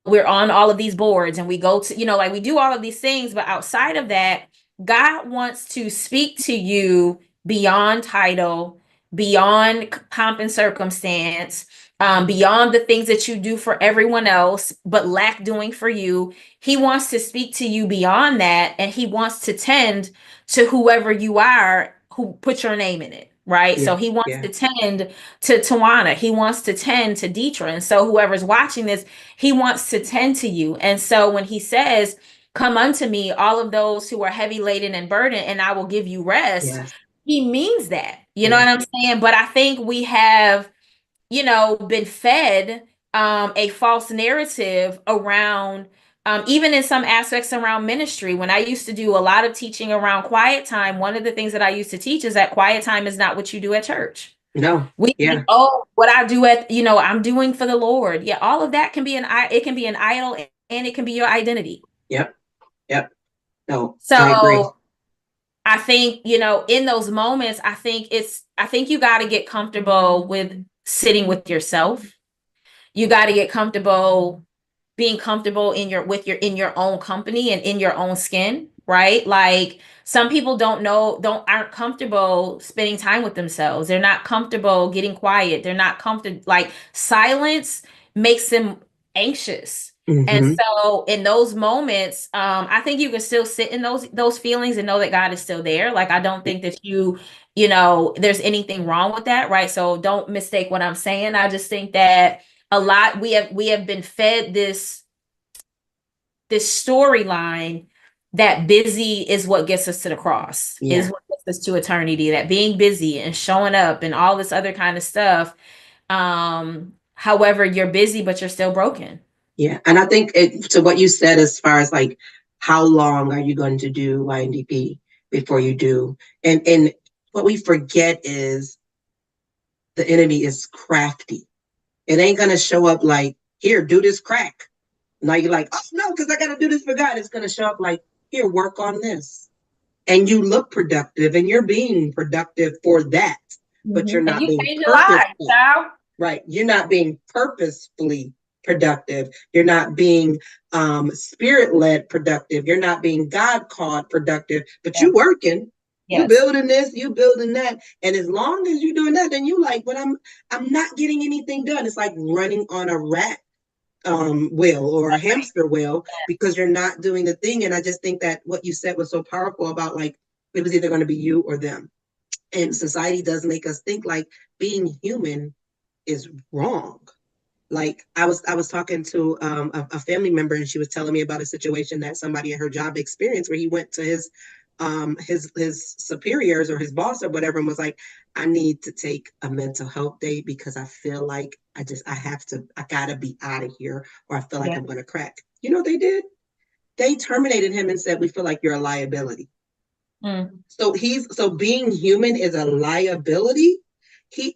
we're on all of these boards and we go to, like we do all of these things, but outside of that, God wants to speak to you beyond title, beyond pomp and circumstance, beyond the things that you do for everyone else, but lack doing for you. He wants to speak to you beyond that, and he wants to tend to whoever you are who put your name in it. Right. So he wants to tend to Tawana. He wants to tend to Detra. And so whoever's watching this, he wants to tend to you. And so when he says, come unto me, all of those who are heavy laden and burdened, and I will give you rest, he means that. You know what I'm saying? But I think we have, been fed a false narrative around even in some aspects around ministry. When I used to do a lot of teaching around quiet time, one of the things that I used to teach is that quiet time is not what you do at church. No. What I do at, I'm doing for the Lord. Yeah, all of that can be it can be an idol, and it can be your identity. Yep. No. So I agree. I think, in those moments, I think you got to get comfortable with sitting with yourself. You got to get comfortable being comfortable in your own company and in your own skin, right? Like some people aren't comfortable spending time with themselves. They're not comfortable getting quiet. They're not comfortable. Like silence makes them anxious. And so in those moments, I think you can still sit in those feelings and know that God is still there. Like I don't think that there's anything wrong with that, right? So don't mistake what I'm saying. I just think that a lot we have been fed this storyline that busy is what gets us to the cross, is what gets us to eternity, that being busy and showing up and all this other kind of stuff. However, you're busy, but you're still broken. Yeah. And I think to what you said, as far as like, how long are you going to do YNDP before you do? And what we forget is the enemy is crafty. It ain't going to show up like, here, do this crack. Now you're like, oh no, because I got to do this for God. It's going to show up like, here, work on this. And you look productive and you're being productive for that, but you're not being purposeful. Right. You're not being purposefully productive. You're not being spirit-led productive. You're not being God-called productive, but you working. You building this, you building that. And as long as you're doing that, then you like, but I'm not getting anything done. It's like running on a rat wheel or a hamster wheel because you're not doing the thing. And I just think that what you said was so powerful about like It was either going to be you or them. And society does make us think like being human is wrong. Like I was talking to a family member, and she was telling me about a situation that somebody at her job experienced, where he went to his superiors or his boss or whatever, and was like, I need to take a mental health day because I feel like I gotta be out of here, or I feel like I'm gonna crack. You know what they did? They terminated him and said, we feel like you're a liability. So being human is a liability.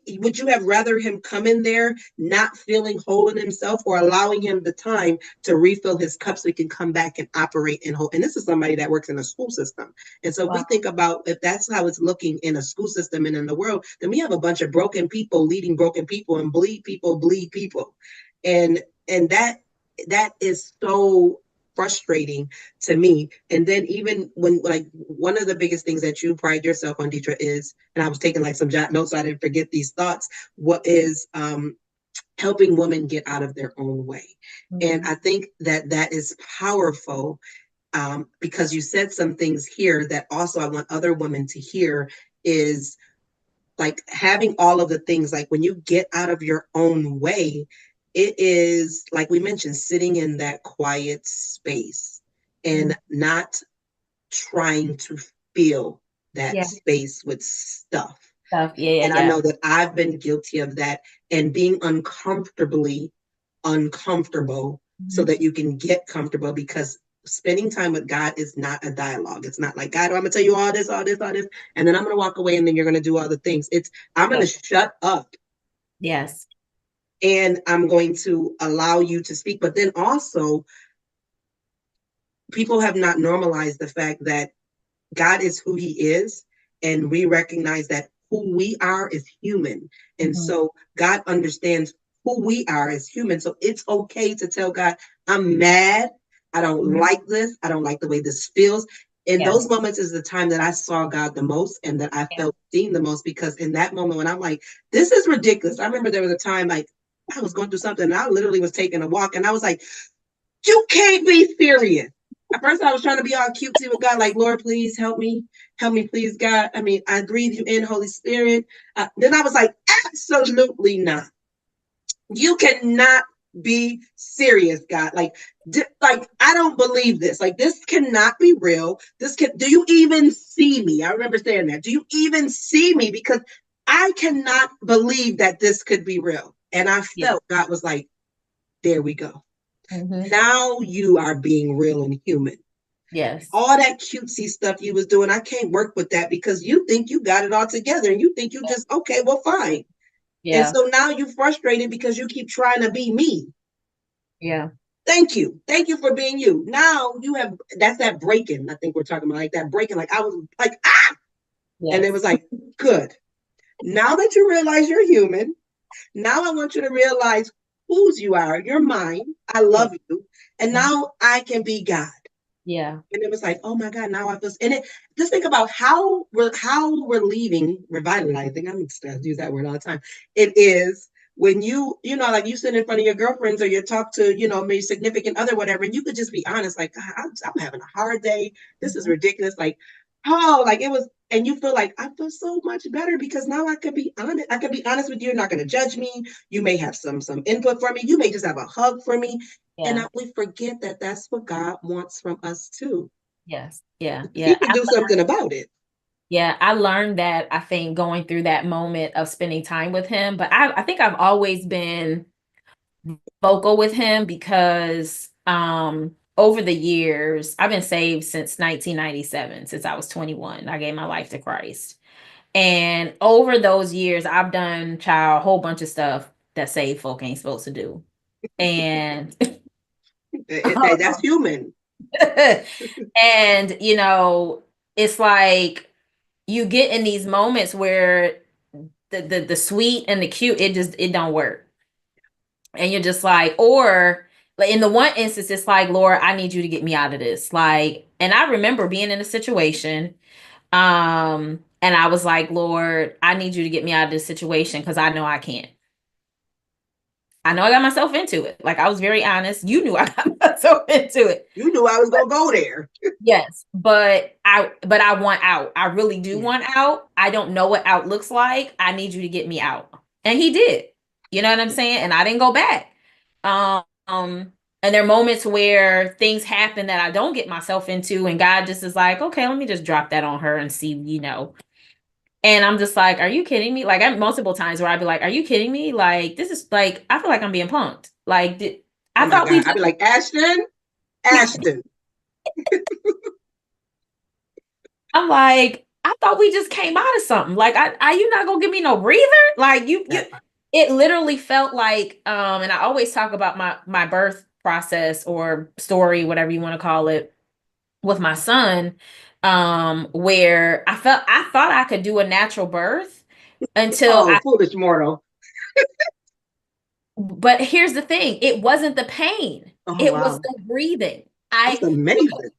Would you have rather him come in there not feeling whole in himself, or allowing him the time to refill his cup so he can come back and operate in whole? And this is somebody that works in a school system. And so we think about, if that's how it's looking in a school system and in the world, then we have a bunch of broken people leading broken people, and bleed people. And that is so frustrating to me. And then even when, like, one of the biggest things that you pride yourself on, Detra, is, and I was taking like some notes so I didn't forget these thoughts, what is helping women get out of their own way. And I think that is powerful, because you said some things here that also I want other women to hear, is like having all of the things, like when you get out of your own way, it is, like we mentioned, sitting in that quiet space and not trying to fill that space with stuff. And I know that I've been guilty of that, and being uncomfortably uncomfortable so that you can get comfortable, because spending time with God is not a dialogue. It's not like, God, I'm gonna tell you all this, and then I'm gonna walk away, and then you're gonna do all the things. It's, I'm gonna shut up. Yes. And I'm going to allow you to speak. But then also, people have not normalized the fact that God is who he is, and we recognize that who we are is human. And so God understands who we are as humans. So it's okay to tell God, I'm mad. I don't like this. I don't like the way this feels. In those moments is the time that I saw God the most, and that I felt seen the most, because in that moment when I'm like, this is ridiculous. I remember there was a time, like, I was going through something, and I literally was taking a walk, and I was like, you can't be serious. At first, I was trying to be all cutesy with God, like, Lord, please help me. Help me, please, God. I mean, I breathe you in, Holy Spirit. Then I was like, absolutely not. You cannot be serious, God. Like, I don't believe this. Like, this cannot be real. Do you even see me? I remember saying that. Do you even see me? Because I cannot believe that this could be real. And I felt God was like, there we go. Now you are being real and human. Yes. All that cutesy stuff you was doing, I can't work with that, because you think you got it all together, and you think you just, okay, well, fine. And so now you're frustrated because you keep trying to be me. Thank you. Thank you for being you. Now you have, that's that breaking. I think we're talking about, like, that breaking. Like, I was like, and it was like, good. Now that you realize you're human, now I want you to realize whose you are. You're mine. I love you. And now I can be God. And it was like, oh my God, now I feel, and it, just think about how we're leaving, revitalizing. I'm going to use that word all the time. It is when like, you sit in front of your girlfriends, or you talk to, maybe significant other, whatever, and you could just be honest, like, I'm having a hard day. This is ridiculous. Like, oh, like, it was, and you feel like, I feel so much better, because now I could be honest. I could be honest with you. You're not going to judge me. You may have some input for me. You may just have a hug for me. And we forget that that's what God wants from us too. Yes. He can do something about it. Yeah, I learned that, I think, going through that moment of spending time with him. But I think I've always been vocal with him, because over the years, I've been saved since 1997, since I was 21. I gave my life to Christ. And over those years, I've done, a whole bunch of stuff that saved folk ain't supposed to do. And that's human. And, it's like, you get in these moments where the sweet and the cute, it don't work. And you're just like, or like, in the one instance, it's like, Lord, I need you to get me out of this. Like, and I remember being in a situation, and I was like, Lord, I need you to get me out of this situation, because I know I can't. I know I got myself into it. Like, I was very honest. You knew I got myself into it. You knew I was gonna go there. Yes, but I want out. I really do want out. I don't know what out looks like. I need you to get me out. And he did. You know what I'm saying? And I didn't go back. Um, and there are moments where things happen that I don't get myself into, and God just is like, okay, let me just drop that on her and see, And I'm just like, are you kidding me? Like, I'm multiple times where I'd be like, are you kidding me? Like, this is like, I feel like I'm being punked. Like, I Oh my thought we God. I'd be like, Ashton. I'm like, I thought we just came out of something. Like, are you not gonna give me no breather? Like, it literally felt like, and I always talk about my birth process or story, whatever you want to call it, with my son, where I thought I could do a natural birth until Oh, foolish mortal. but here's the thing, it wasn't the pain, Oh it was wow. the breathing. That's amazing.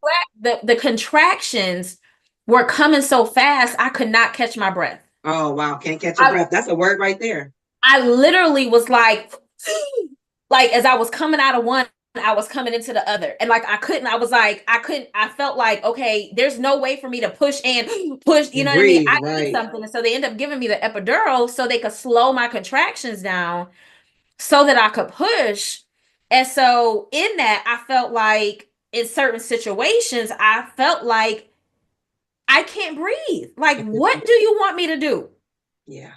The contractions were coming so fast, I could not catch my breath. Oh wow. Can't catch your breath. That's a word right there. I literally was like, like as I was coming out of one, I was coming into the other. And like I felt like, okay, there's no way for me to push and push, you know what I mean? Breathe, I need right. something. And so they end up giving me the epidural so they could slow my contractions down so that I could push. And so in that, I felt like in certain situations, I felt like I can't breathe. Like, what do you want me to do? Yeah.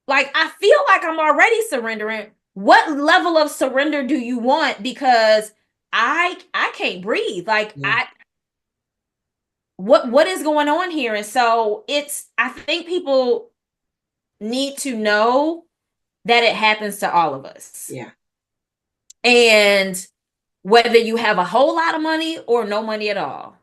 Like, I feel like I'm already surrendering. What level of surrender do you want? Because I can't breathe. Like, Yeah. what is going on here? And so I think people need to know that it happens to all of us. Yeah. And whether you have a whole lot of money or no money at all,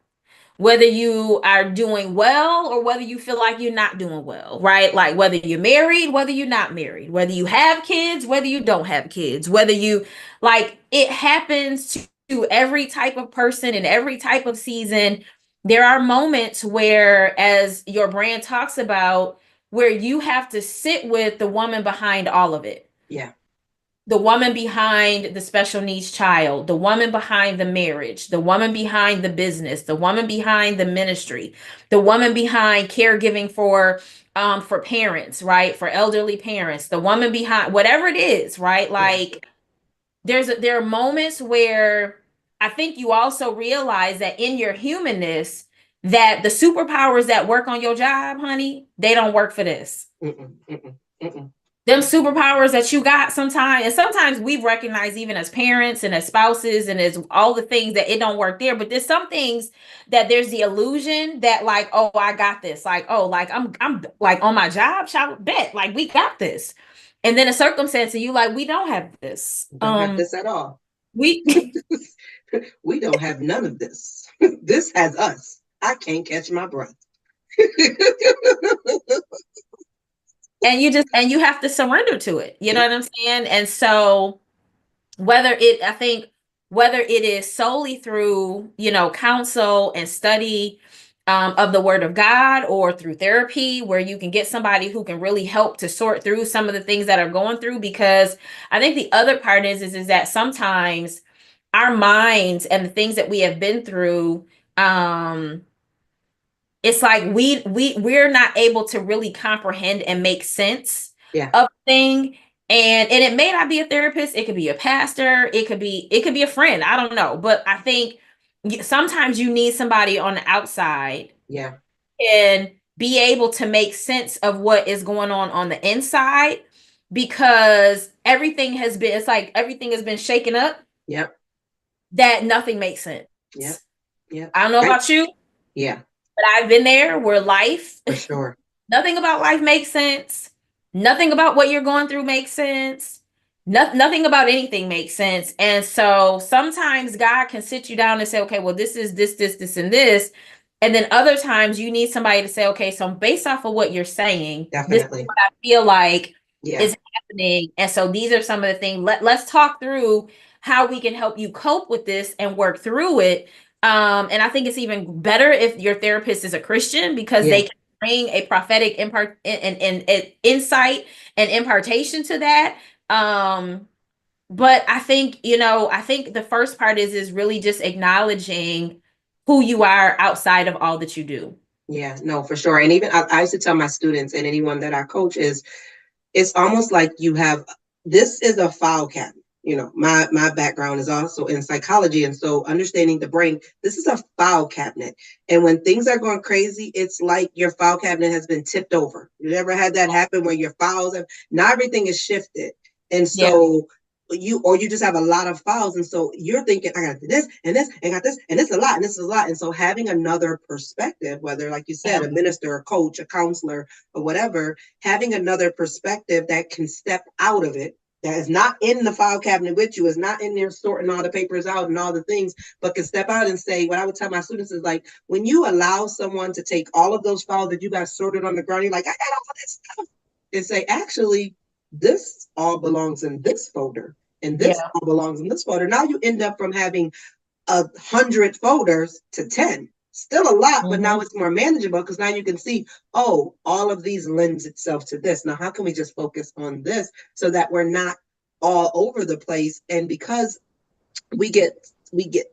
whether you are doing well or whether you feel like you're not doing well, right? Like whether you're married, whether you're not married, whether you have kids, whether you don't have kids, whether you like it happens to every type of person in every type of season. There are moments where, as your brand talks about, where you have to sit with the woman behind all of it. Yeah. The woman behind the special needs child, the woman behind the marriage, the woman behind the business, the woman behind the ministry, the woman behind caregiving for parents, right? For elderly parents, the woman behind whatever it is, right? Like there are moments where I think you also realize that in your humanness, that the superpowers that work on your job, honey, they don't work for this. Them superpowers that you got sometimes, and sometimes we've recognized even as parents and as spouses and as all the things that it don't work there, but there's some things that there's the illusion that like, oh, I got this, like, oh, like I'm like on my job, child, bet, like we got this. And then a circumstance and you like, we don't have this. Don't have this at all. We we don't have none of this. This has us. I can't catch my breath. and you have to surrender to it. You know what I'm saying? And so whether it is solely through, counsel and study of the word of God, or through therapy where you can get somebody who can really help to sort through some of the things that are going through, because I think the other part is that sometimes our minds and the things that we have been through, it's like we're not able to really comprehend and make sense of thing. And it may not be a therapist, it could be a pastor, it could be a friend, I don't know. But I think sometimes you need somebody on the outside and be able to make sense of what is going on the inside, because everything has been shaken up. That nothing makes sense. I don't know about you. But I've been there where life, for sure, nothing about life makes sense. Nothing about what you're going through makes sense. Nothing about anything makes sense. And so sometimes God can sit you down and say, okay, well, this is this, and this. And then other times you need somebody to say, okay, so based off of what you're saying, this is what I feel like is happening. And so these are some of the things. Let's talk through how we can help you cope with this and work through it. And I think it's even better if your therapist is a Christian, because they can bring a prophetic insight and impartation to that. But I think, I think the first part is really just acknowledging who you are outside of all that you do. Yeah, no, for sure. And even I used to tell my students and anyone that I coach is it's almost like you have this is a file cabinet. You know, my background is also in psychology, and so understanding the brain, this is a file cabinet. And when things are going crazy, it's like your file cabinet has been tipped over. You ever had that happen where your files have now everything is shifted, and Yeah. so you just have a lot of files, and so you're thinking, I got this and this and got this and this is a lot and this is a lot, and so having another perspective, whether like you said, Yeah. a minister, a coach, a counselor, or whatever, having another perspective that can step out of it, that is not in the file cabinet with you, is not in there sorting all the papers out and all the things, but can step out and say, what I would tell my students is like, when you allow someone to take all of those files that you got sorted on the ground, you're like, I got all this stuff, and say, actually, this all belongs in this folder, and this Yeah. all belongs in this folder. Now you end up from having 100 folders to 10. Still a lot, but now it's more manageable because now you can see, oh, all of these lends itself to this. Now, how can we just focus on this so that we're not all over the place? And because we get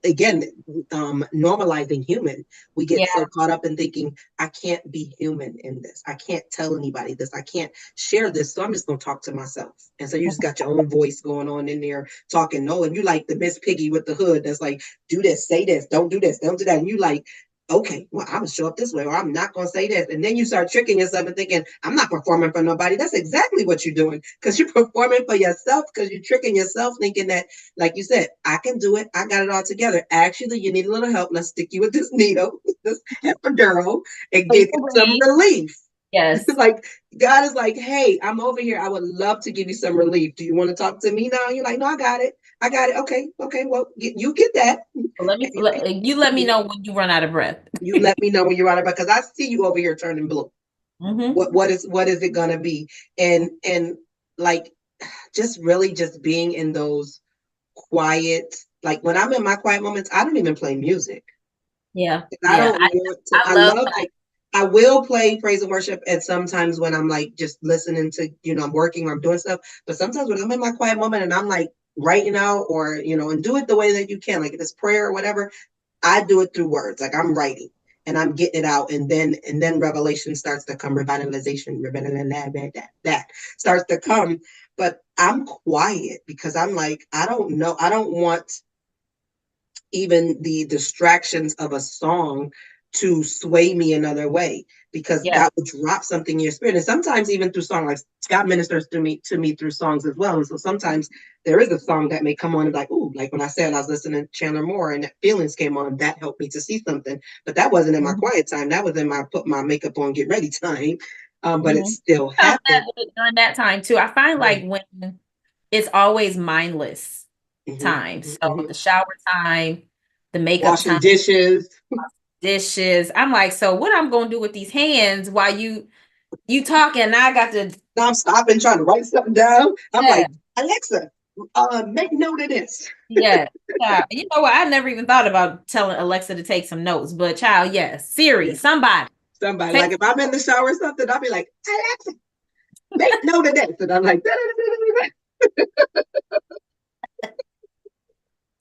again normalizing human, we get Yeah. so caught up in thinking I can't be human in this, I can't tell anybody this, I can't share this, so I'm just going to talk to myself. And so you just got your own voice going on in there talking, no, and you like the Miss Piggy with the hood that's like, do this, say this, don't do this, don't do that, and you like, okay, well, I'm gonna show up this way, or I'm not gonna say this. And then you start tricking yourself and thinking, I'm not performing for nobody. That's exactly what you're doing, because you're performing for yourself, because you're tricking yourself thinking that, like you said, I can do it. I got it all together. Actually, you need a little help. Let's stick you with this needle, this epidural, and get some relief. Yes. Like God is like, hey, I'm over here. I would love to give you some relief. Do you want to talk to me now? And you're like, no, I got it. I got it. Okay. Okay. Well, you get that. You let me know when you run out of breath. You let me know when you're out of it, because I see you over here turning blue. Mm-hmm. What is it gonna be? And like just really just being in those quiet, like when I'm in my quiet moments, I don't even play music. Yeah. I Yeah. don't want to. I I love love that. like I will play praise and worship at sometimes when I'm like just listening to, I'm working or I'm doing stuff. But sometimes when I'm in my quiet moment and I'm like writing out or and do it the way that you can, like if it's prayer or whatever, I do it through words. Like I'm writing and I'm getting it out, and then revelation starts to come, revitalization, that starts to come. But I'm quiet because I'm like, I don't know. I don't want even the distractions of a song to sway me another way, because Yeah. God will drop something in your spirit. And sometimes even through song, like God ministers to me through songs as well. And so sometimes there is a song that may come on and like, ooh, like when I said I was listening to Chandler Moore and that Feelings came on, that helped me to see something. But that wasn't in my quiet time. That was in my put my makeup on, get ready time. But it still happened. During that time too. I find like when it's always mindless time. So the shower time, the makeup Washing time, dishes. dishes. I'm like, so what I'm gonna do with these hands while you talking? And I got to Now I'm stopping trying to write something down. I'm yeah, like, Alexa, make note of this. yeah. Yeah. You know what? I never even thought about telling Alexa to take some notes, but child, yes. Siri, Yeah. somebody Somebody, take. like if I'm in the shower or something, I'll be like, Alexa, make note of this. And I'm like,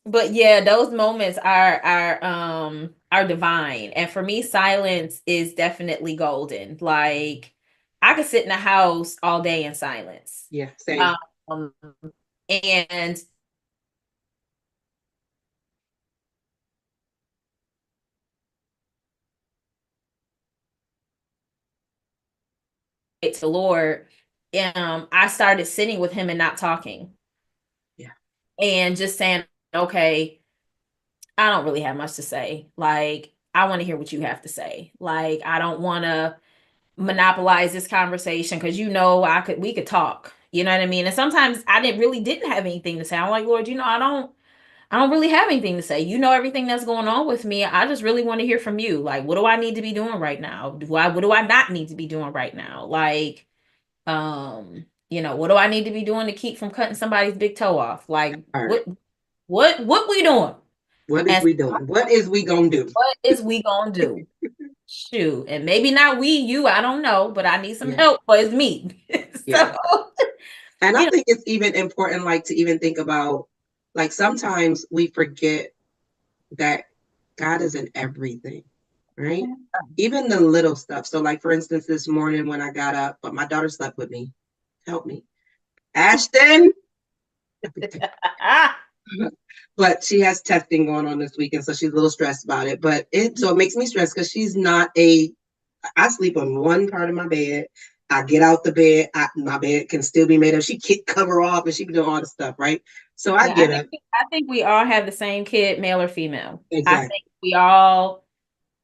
But yeah, those moments are divine. And for me, silence is definitely golden. Like I could sit in a house all day in silence. yeah, same. Um and it's the Lord. I started sitting with him and not talking. Yeah. And just saying, okay, I don't really have much to say. Like, I want to hear what you have to say. Like, I don't want to monopolize this conversation because we could talk. You know what I mean? And sometimes I didn't have anything to say. I'm like, Lord, I don't really have anything to say. You know everything that's going on with me. I just really want to hear from you. Like, what do I need to be doing right now? What do I not need to be doing right now? Like, what do I need to be doing to keep from cutting somebody's big toe off? Like, All right. what we doing? What is And we doing? What is we gonna do? what is we gonna do? Shoot, and maybe not you, I don't know, but I need some Yeah. help, but it's me. Yeah. So And I think it's even important, like, to even think about, like, sometimes we forget that God is in everything, right? Even the little stuff. So, like, for instance, this morning when I got up, but my daughter slept with me. Help me. Ashton. But she has testing going on this weekend, so she's a little stressed about it. But it makes me stressed because she's not I sleep on one part of my bed. I get out the bed. My bed can still be made up. She kick cover off and she be doing all the stuff, right? So I get up. I think we all have the same kid, male or female. Exactly. I think we all,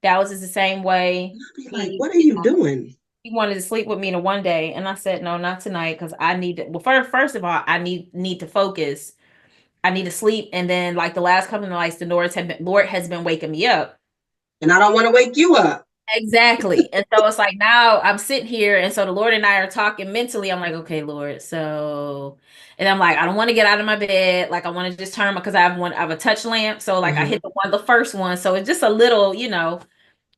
Dallas is the same way. I'll be like, what are you doing? He wanted to sleep with me the one day, and I said, no, not tonight, because I need to, well, first of all, I need to focus. I need to sleep. And then like the last couple of nights, Lord has been waking me up. And I don't want to wake you up. Exactly. And so it's like now I'm sitting here, and so the Lord and I are talking mentally. I'm like, okay, Lord. So, and I'm like, I don't want to get out of my bed. Like I want to just turn because I have a touch lamp. So like I hit the first one. So it's just a little,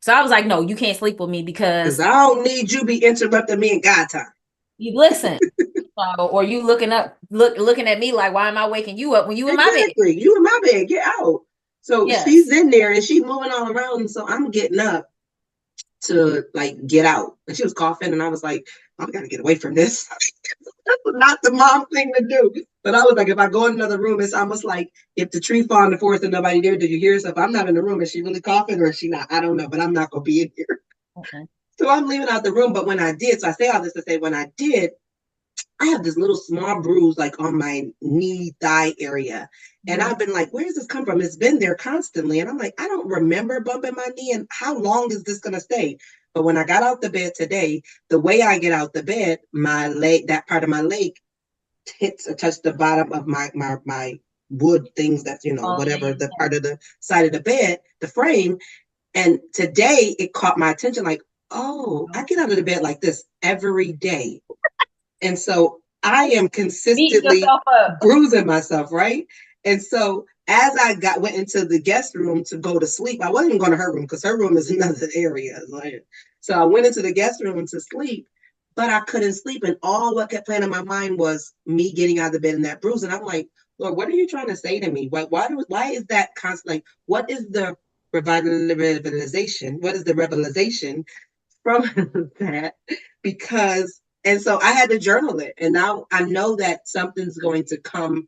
So I was like, no, you can't sleep with me because I don't need you be interrupting me in God time. You listen. Or you looking at me like, why am I waking you up when you in my bed? Exactly. You in my bed, get out. So she's in there and she's moving all around. And so I'm getting up to like get out. And she was coughing and I was like, I gotta get away from this. That's not the mom thing to do. But I was like, if I go in another room, it's almost like if the tree fall in the forest and nobody there, did you hear stuff? I'm not in the room. Is she really coughing or is she not? I don't know, but I'm not gonna be in here. Okay. So I'm leaving out the room. But when I did, so I say all this to say when I did, I have this little small bruise like on my knee thigh area. And I've been like, where does this come from? It's been there constantly. And I'm like, I don't remember bumping my knee. And how long is this going to stay? But when I got out the bed today, the way I get out the bed, my leg, that part of my leg touched the bottom of my wood things that's, whatever, the part of the side of the bed, the frame. And today it caught my attention like, oh, I get out of the bed like this every day. And so I am consistently bruising myself, right? And so as I went into the guest room to go to sleep, I wasn't even going to her room because her room is another area. So I went into the guest room to sleep, but I couldn't sleep. And all what kept playing in my mind was me getting out of the bed and that bruise. And I'm like, Lord, what are you trying to say to me? Why is that constant? Like, what is the revitalization? What is the revelation from that? Because and so I had to journal it. And now I know that something's going to come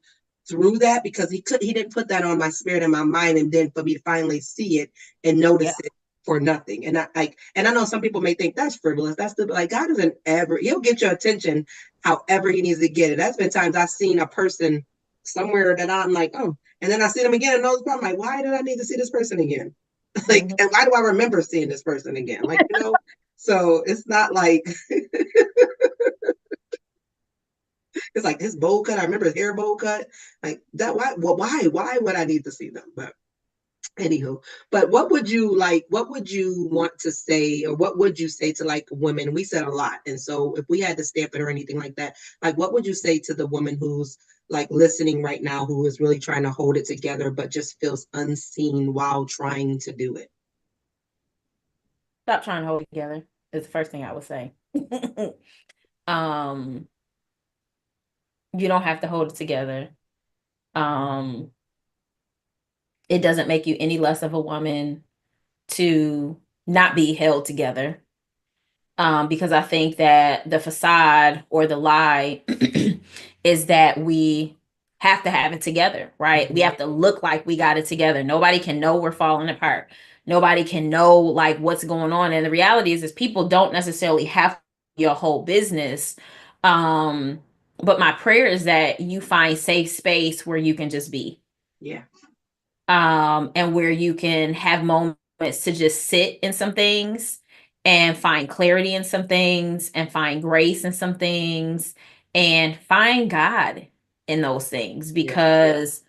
through that because he didn't put that on my spirit and my mind. And then for me to finally see it and notice it for nothing. And I know some people may think that's frivolous. That's like God doesn't he'll get your attention however he needs to get it. That's been times I've seen a person somewhere that I'm like, oh, and then I see them again and those I'm like, why did I need to see this person again? Like, and why do I remember seeing this person again? Like, so it's not like it's like his bowl cut. I remember his hair bowl cut. Like that. Why would I need to see them? But anywho, but what would you want to say, or what would you say to like women? We said a lot. And so if we had to stamp it or anything like that, like what would you say to the woman who's like listening right now, who is really trying to hold it together, but just feels unseen while trying to do it? Stop trying to hold it together is the first thing I would say. You don't have to hold it together. It doesn't make you any less of a woman to not be held together. Because I think that the facade or the lie is that we have to have it together, right? We have to look like we got it together. Nobody can know we're falling apart. Nobody can know like what's going on. And the reality is people don't necessarily have your whole business. But my prayer is that you find safe space where you can just be. Yeah. And where you can have moments to just sit in some things and find clarity in some things and find grace in some things and find God in those things. Because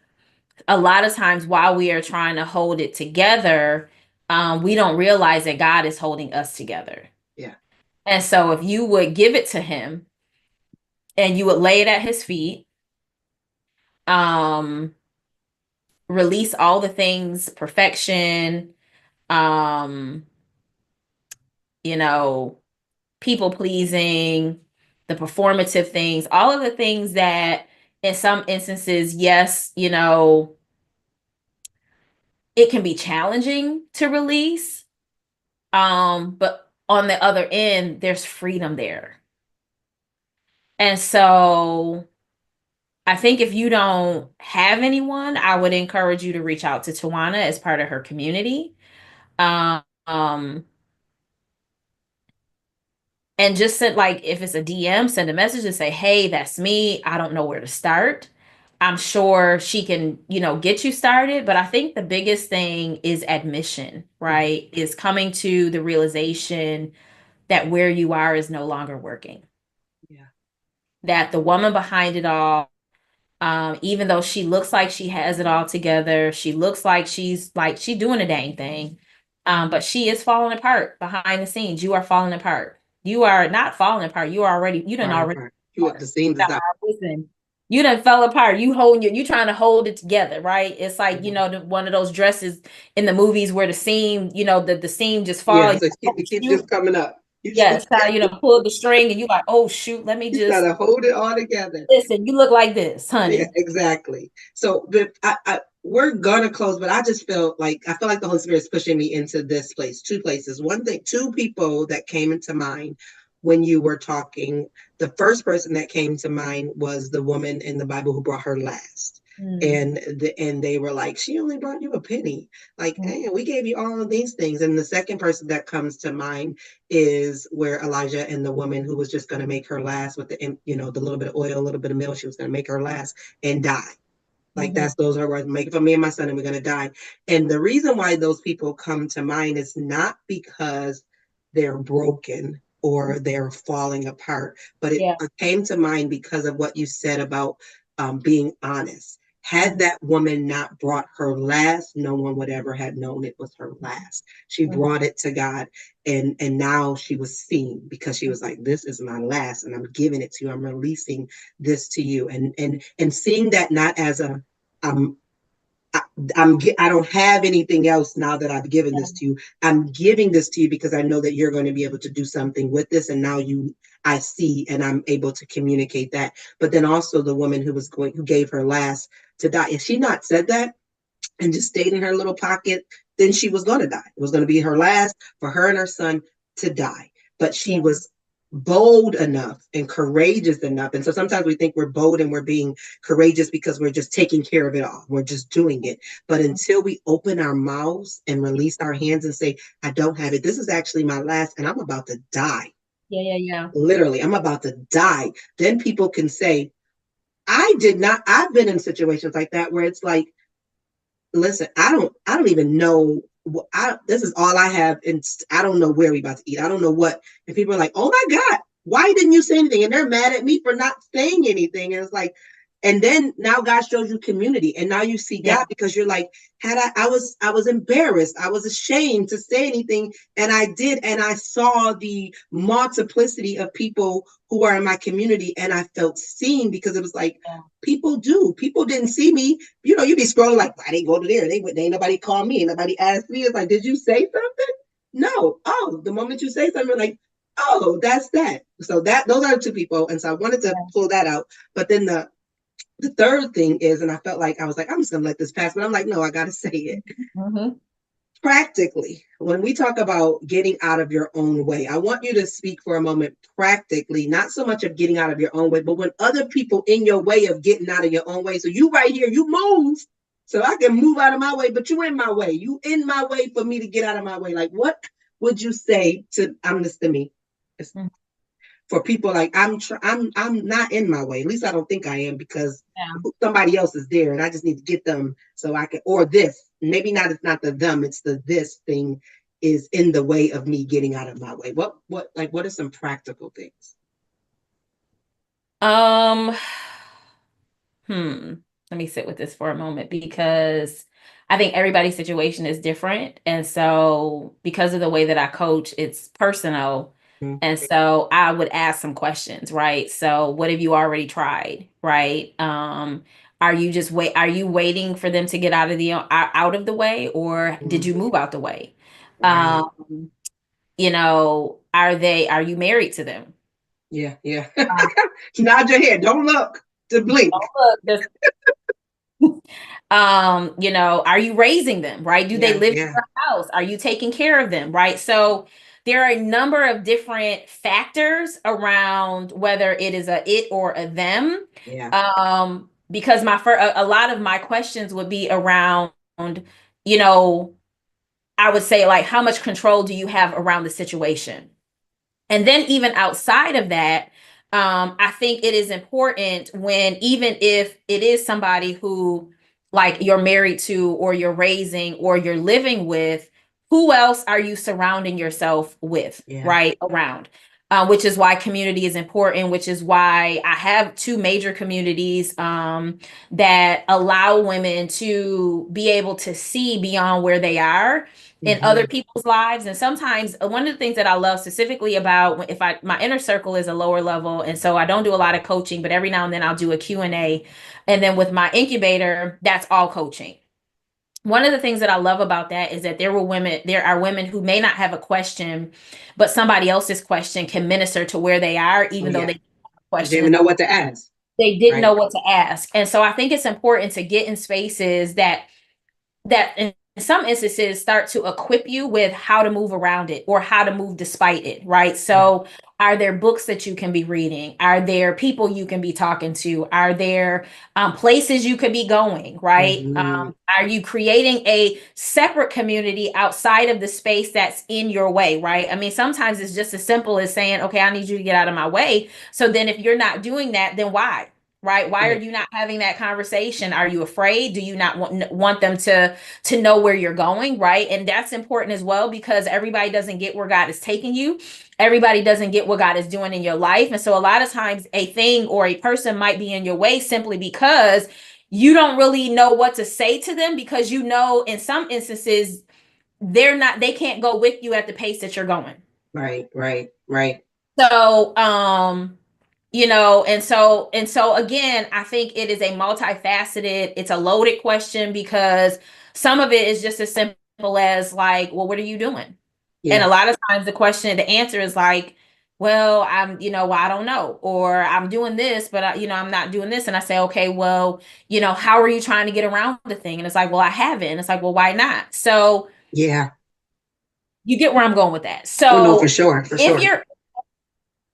a lot of times while we are trying to hold it together, we don't realize that God is holding us together. Yeah. And so if you would give it to him and you would lay it at his feet, release all the things, perfection, people pleasing, the performative things, all of the things that in some instances, yes, you know, it can be challenging to release. But on the other end, there's freedom there. And so I think if you don't have anyone, I would encourage you to reach out to Tawana as part of her community. Um, and just send, like, if it's a DM, send a message and say, hey, that's me. I don't know where to start. I'm sure she can, you know, get you started. But I think the biggest thing is admission, right? Is coming to the realization that where you are is no longer working. Yeah. That the woman behind it all, even though she looks like she has it all together, she looks like she's doing a dang thing, but she is falling apart behind the scenes. You are falling apart. You are not falling apart. You done already. The seams is out. Listen, you done fell apart. You trying to hold it together, right? It's like, you know, one of those dresses in the movies where the seam, you know, the seam just falls. Yeah, so it keeps just coming up. Yes, how, you know, pull the string and you like, oh shoot, let me You just gotta hold it all together. listen. You look like this, honey. Yeah, exactly. So, but we're gonna close, but I just feel like the Holy Spirit is pushing me into this place. Two places. One thing, two people that came into mind when you were talking. The first person that came to mind was the woman in the Bible who brought her last. And they were like, she only brought you a penny. Like, hey, we gave you all of these things. And the second person that comes to mind is where Elijah and the woman who was just going to make her last with the, you know, the little bit of oil, a little bit of milk, she was going to make her last and die. Like those are words. Make it for me and my son, and we're gonna die. And the reason why those people come to mind is not because they're broken or they're falling apart, but it came to mind because of what you said about being honest. Had that woman not brought her last, no one would ever have known it was her last. She brought it to God, and now she was seen because she was like, "This is my last, and I'm giving it to you. I'm releasing this to you," and seeing that not as a um, I don't have anything else now that I've given this to you. I'm giving this to you because I know that you're going to be able to do something with this. And now I see, and I'm able to communicate that. But then also the woman who gave her last to die. If she not said that and just stayed in her little pocket, then she was going to die. It was going to be her last for her and her son to die. But she was bold enough and courageous enough. And so sometimes we think we're bold and we're being courageous because we're just taking care of it all. We're just doing it. But until we open our mouths and release our hands and say, I don't have it, this is actually my last, and I'm about to die. Yeah. Literally, I'm about to die. Then people can say, I've been in situations like that where it's like, listen, I don't even know. This is all I have, and I don't know where we about to eat. I don't know what. And people are like, "Oh my God, why didn't you say anything?" And they're mad at me for not saying anything. And it's like, and then now God shows you community, and now you see God because you're like, I was embarrassed, I was ashamed to say anything, and I did, and I saw the multiplicity of people who are in my community, and I felt seen because it was like people didn't see me. You know, you be scrolling like, why they go to there? They ain't nobody call me, nobody asked me. It's like, did you say something? No. Oh, the moment you say something, like, oh, that's that. So those are the two people, and so I wanted to pull that out. But then the third thing is, and I felt like I was like, I'm just gonna let this pass, but I'm like, no, I gotta say it. Practically, when we talk about getting out of your own way, I want you to speak for a moment practically, not so much of getting out of your own way, but when other people in your way of getting out of your own way. So you right here, you move so I can move out of my way, but you in my way. You in my way for me to get out of my way. Like, what would you say to, I'm this to me, for people like I'm not in my way. At least I don't think I am, because somebody else is there and I just need to get them so I can, or this, maybe not, it's not the them, it's the this thing is in the way of me getting out of my way. What are some practical things? Let me sit with this for a moment, because I think everybody's situation is different. And so because of the way that I coach, it's personal. And so I would ask some questions, right? So what have you already tried, right? Are you waiting for them to get out of the way, or did you move out the way? Right. You know, are you married to them? Yeah. Yeah. Um, Nod your head. Don't look to blink. look, you know, are you raising them, right? Do they Yeah. live in Yeah. your house? Are you taking care of them, right? So there are a number of different factors around whether it is a it or a them. Yeah. Because a lot of my questions would be around, you know, I would say like, how much control do you have around the situation? And then even outside of that, I think it is important when, even if it is somebody who like you're married to or you're raising or you're living with, who else are you surrounding yourself with, Yeah. right? Around. Which is why community is important, which is why I have two major communities that allow women to be able to see beyond where they are in other Mm-hmm. people's lives. And sometimes one of the things that I love specifically about, if I, my inner circle is a lower level, and so I don't do a lot of coaching, but every now and then I'll do a Q&A. And then with my incubator, that's all coaching. One of the things that I love about that is that there are women who may not have a question, but somebody else's question can minister to where they are, Oh, even though yeah. they have a Because they question. even know what to ask. They didn't Right. know what to ask. And so I think it's important to get in spaces that in some instances start to equip you with how to move around it or how to move despite it, right? Yeah. So are there books that you can be reading? Are there people you can be talking to? Are there places you could be going, right? Mm-hmm. Are you creating a separate community outside of the space that's in your way, right? I mean, sometimes it's just as simple as saying, okay, I need you to get out of my way. So then if you're not doing that, then why? Right? Why are Right. you not having that conversation? Are you afraid? Do you not want them to know where you're going, right? And that's important as well, because everybody doesn't get where God is taking you. Everybody doesn't get what God is doing in your life. And so a lot of times a thing or a person might be in your way simply because you don't really know what to say to them, because you know in some instances they can't go with you at the pace that you're going. Right. Right. Right. So you know, and so again, I think it is a multifaceted, it's a loaded question, because some of it is just as simple as like, well, what are you doing? And a Yeah. lot of times the answer is like, well, well, I don't know, or I'm doing this, but I'm not doing this. And I say, okay, well, how are you trying to get around the thing? And it's like, well, I haven't. And it's like, well, why not? So Yeah. you get where I'm going with that. Oh no, for So sure. For if sure. you're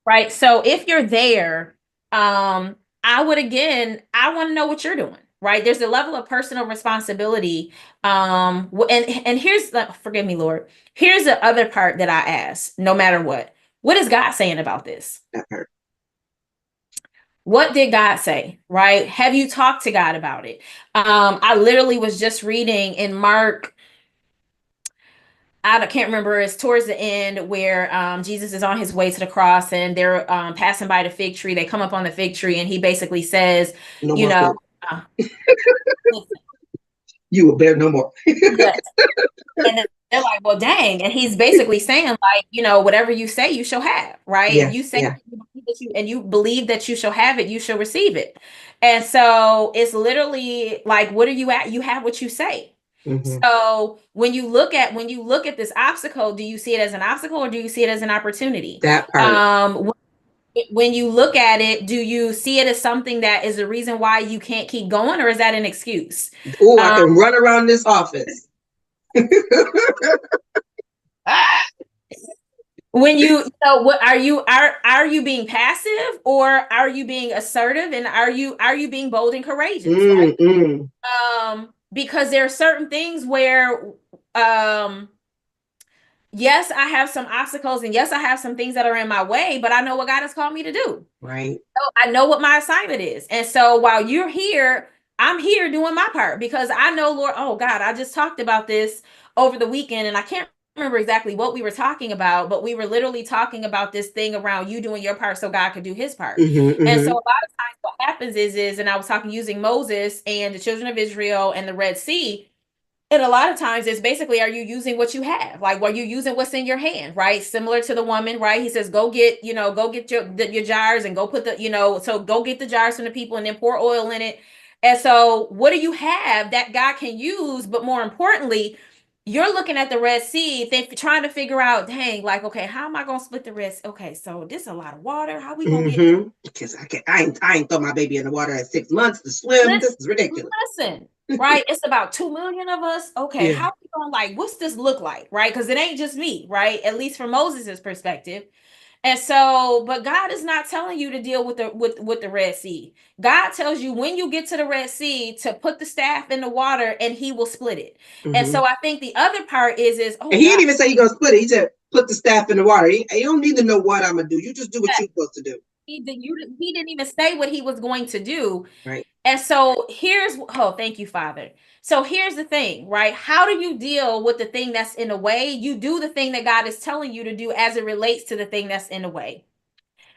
right, so if you're there, I want to know what you're doing. Right, there's a level of personal responsibility. And here's the, forgive me, Lord. Here's the other part that I ask. No matter what is God saying about this? That hurt. What did God say? Right? Have you talked to God about it? I literally was just reading in Mark. I can't remember, it's towards the end where Jesus is on his way to the cross, and they're passing by the fig tree. They come up on the fig tree, and he basically says, No you more know, fruit. uh, You will bear no more. yes. And then they're like, well, dang. And he's basically saying, like, whatever you say, you shall have, right? If Yeah. you say Yeah. and you believe that you shall have it, you shall receive it. And so it's literally like, what are you at? You have what you say. Mm-hmm. So when you look at this obstacle, do you see it as an obstacle or do you see it as an opportunity? That part. When you look at it, do you see it as something that is the reason why you can't keep going, or is that an excuse? Oh, I Um, can run around this office. when what are you being passive, or are you being assertive, and are you being bold and courageous, right? Mm-mm. Because there are certain things where um yes, I have some obstacles, and yes, I have some things that are in my way, but I know what God has called me to do. Right. I know what my assignment is. And so while you're here, I'm here doing my part, because I know, Lord, oh God, I just talked about this over the weekend, and I can't remember exactly what we were talking about, but we were literally talking about this thing around you doing your part so God could do his part. Mm-hmm. And so Mm-hmm. a lot of times what happens is, and I was talking using Moses and the children of Israel and the Red Sea, and a lot of times it's basically, are you using what you have? Like, are you using what's in your hand, right? Similar to the woman, right? He says, go get your jars and go put so go get the jars from the people and then pour oil in it. And so what do you have that God can use? But more importantly, you're looking at the Red Sea, trying to figure out, dang, like, okay, how am I gonna split the Red Sea? Okay, so this is a lot of water. How we gonna get? Because I ain't throw my baby in the water at 6 months to swim. This is ridiculous. Listen, right? It's about 2 million of us. Okay, how we gonna, like, what's this look like, right? Because it ain't just me, right? At least from Moses's perspective. And so, but God is not telling you to deal with the Red Sea. God tells you when you get to the Red Sea to put the staff in the water and he will split it. And so I think the other part is and he didn't even say he gonna split it. He said put the staff in the water. You don't need to know what I'm gonna do. You just do what you're supposed to do. He didn't even say what he was going to do. Right. And so thank you, Father. So here's the thing, right? How do you deal with the thing that's in the way? You do the thing that God is telling you to do as it relates to the thing that's in the way.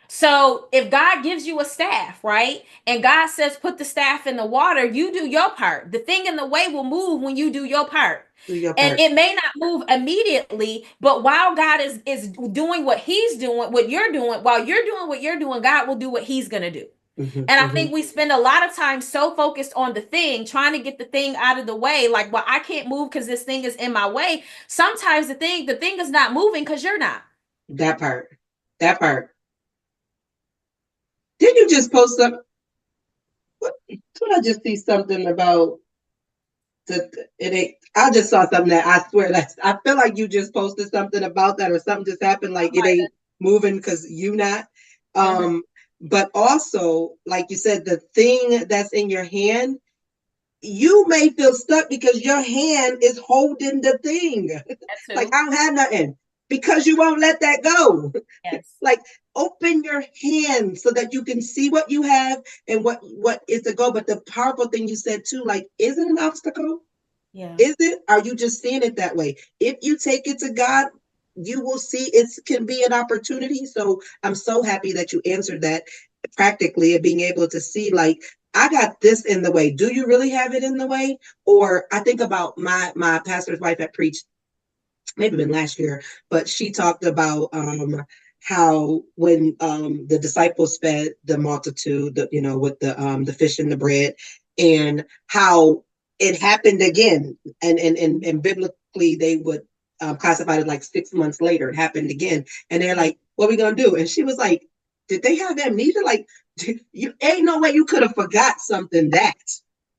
So if God gives you a staff, right? And God says, put the staff in the water, you do your part. The thing in the way will move when you do your part. And it may not move immediately, but while God is doing what he's doing, what you're doing, while you're doing what you're doing, God will do what he's going to do. And I think we spend a lot of time so focused on the thing, trying to get the thing out of the way. Like, well, I can't move because this thing is in my way. Sometimes the thing is not moving because you're not. That part. Didn't you just post something? Did I just see something about I just saw something that I swear that I feel like you just posted something about that, or something just happened, like it ain't moving because you not. But also, like you said, the thing that's in your hand, you may feel stuck because your hand is holding the thing. Like, I don't have nothing, because you won't let that go. Yes. Like, open your hand so that you can see what you have and what is the goal. But the powerful thing you said too, like, is it an obstacle? Yeah. Is it? Are you just seeing it that way? If you take it to God, you will see it can be an opportunity. So I'm so happy that you answered that practically, and being able to see, like, I got this in the way. Do you really have it in the way? Or I think about my pastor's wife that preached, maybe been last year, but she talked about how when the disciples fed the multitude, with the fish and the bread, and how it happened again, and biblically they would classify it like 6 months later, it happened again, and they're like, what are we gonna do? And she was like, did they have amnesia? Like, you ain't no way you could have forgot something that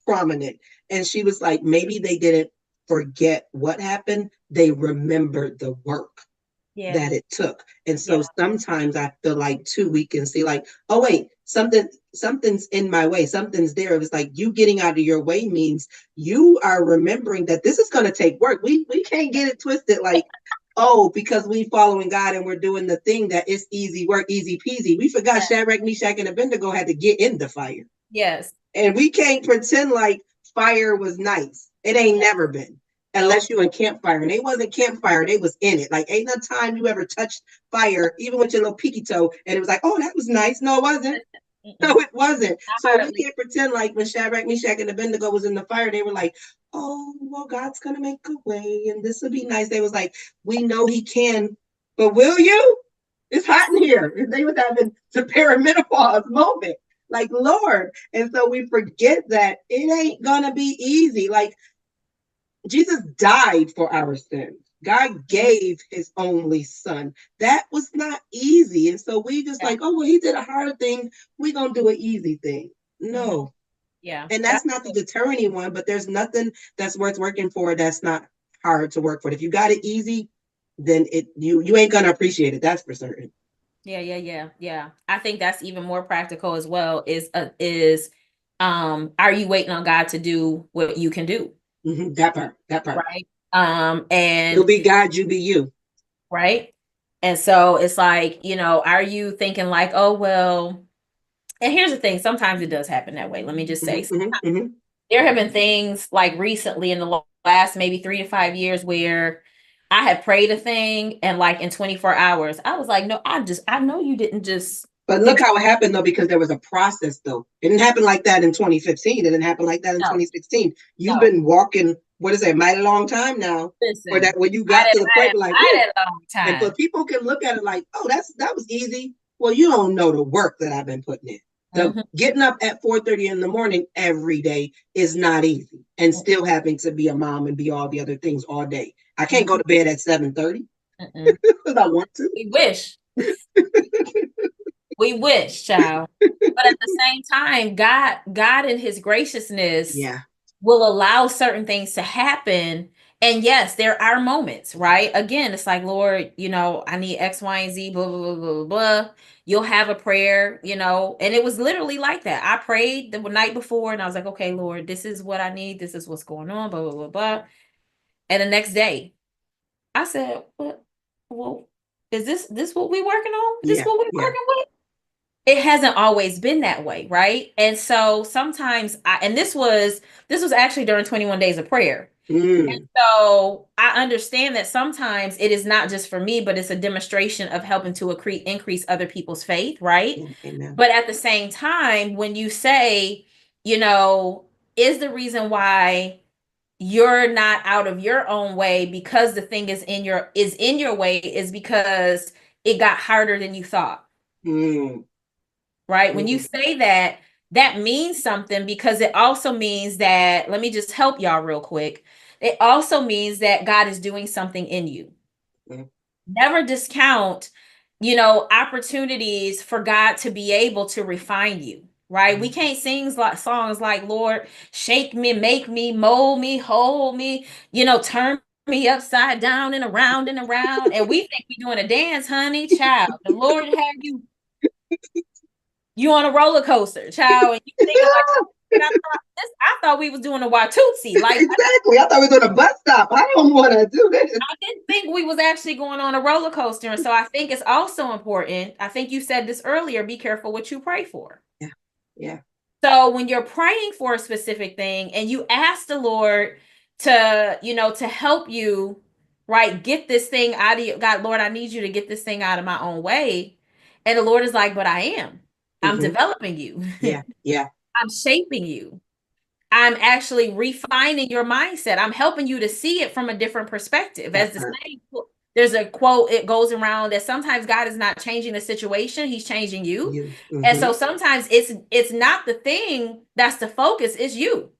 prominent. And she was like, maybe they didn't forget what happened, they remembered the work that it took. And so sometimes I feel like too, we can see like, oh wait, something's in my way, something's there. It was like, you getting out of your way means you are remembering that this is going to take work. We can't get it twisted like, oh, because we following God and we're doing the thing that is easy work, easy peasy. We forgot Shadrach, Meshach, and Abednego had to get in the fire. Yes. And we can't pretend like fire was nice. It ain't never been. Unless you in campfire, and they wasn't campfire, they was in it. Like, ain't no time you ever touched fire, even with your little peaky toe, and it was like, oh, that was nice. No, it wasn't. No, it wasn't. So we can't pretend like when Shadrach, Meshach, and Abednego was in the fire, they were like, oh, well, God's gonna make a way, and this will be nice. They was like, we know He can, but will you? It's hot in here. They was having the perimenopause moment. Like, Lord. And so we forget that it ain't gonna be easy. Like, Jesus died for our sins. God gave his only son. That was not easy. And so we just like, oh, well, he did a hard thing, we're going to do an easy thing. No. Yeah. And that's not to deter anyone, but there's nothing that's worth working for that's not hard to work for. If you got it easy, then you ain't going to appreciate it. That's for certain. Yeah. I think that's even more practical as well, is are you waiting on God to do what you can do? That part. Right. And you'll be God, you be you. Right. And so it's like, are you thinking like, oh, well, and here's the thing, sometimes it does happen that way. Let me just say, there have been things like recently in the last maybe 3 to 5 years where I had prayed a thing, and like in 24 hours, I was like, no, I know you didn't just. But look how it happened though, because there was a process though. It didn't happen like that in 2015. It didn't happen like that in 2016. You've been walking, what is it, mighty long time now. Listen, or that when you got to the point like, long time. And but people can look at it like, oh, that was easy. Well, you don't know the work that I've been putting in. Getting up at 4:30 in the morning every day is not easy, and still having to be a mom and be all the other things all day. I can't go to bed at 7:30 because I want to. We wish. We wish, child. But at the same time, God in his graciousness will allow certain things to happen. And yes, there are moments, right? Again, it's like, Lord, I need X, Y, and Z, blah, blah, blah, blah, blah. You'll have a prayer, and it was literally like that. I prayed the night before and I was like, okay, Lord, this is what I need. This is what's going on, blah, blah, blah, blah. And the next day, I said, what? Well, is this what we working on? This what we working with? It hasn't always been that way, right? And so sometimes this was actually during 21 days of prayer. And so I understand that sometimes it is not just for me, but it's a demonstration of helping to increase other people's faith, right? Amen. But at the same time, when you say, is the reason why you're not out of your own way because the thing is in your way is because it got harder than you thought. Right? When you say that, that means something, because it also means that, let me just help y'all real quick. It also means that God is doing something in you. Never discount, opportunities for God to be able to refine you, right? We can't sing songs like, Lord, shake me, make me, mold me, hold me, turn me upside down and around. And we think we're doing a dance, honey, child. The Lord have you on a roller coaster, child, and you thinking like, I thought we was doing a Watusi. Like, exactly. I thought we were doing a bus stop. I don't want to do this. I didn't think we was actually going on a roller coaster. And so I think it's also important. I think you said this earlier, be careful what you pray for. Yeah. So when you're praying for a specific thing and you ask the Lord to help you, right, get this thing out of you. God, Lord, I need you to get this thing out of my own way. And the Lord is like, but I am. I'm developing you. Yeah. I'm shaping you. I'm actually refining your mindset. I'm helping you to see it from a different perspective. As the same, there's a quote, it goes around that sometimes God is not changing the situation, he's changing you. And so sometimes it's not the thing that's the focus, it's you.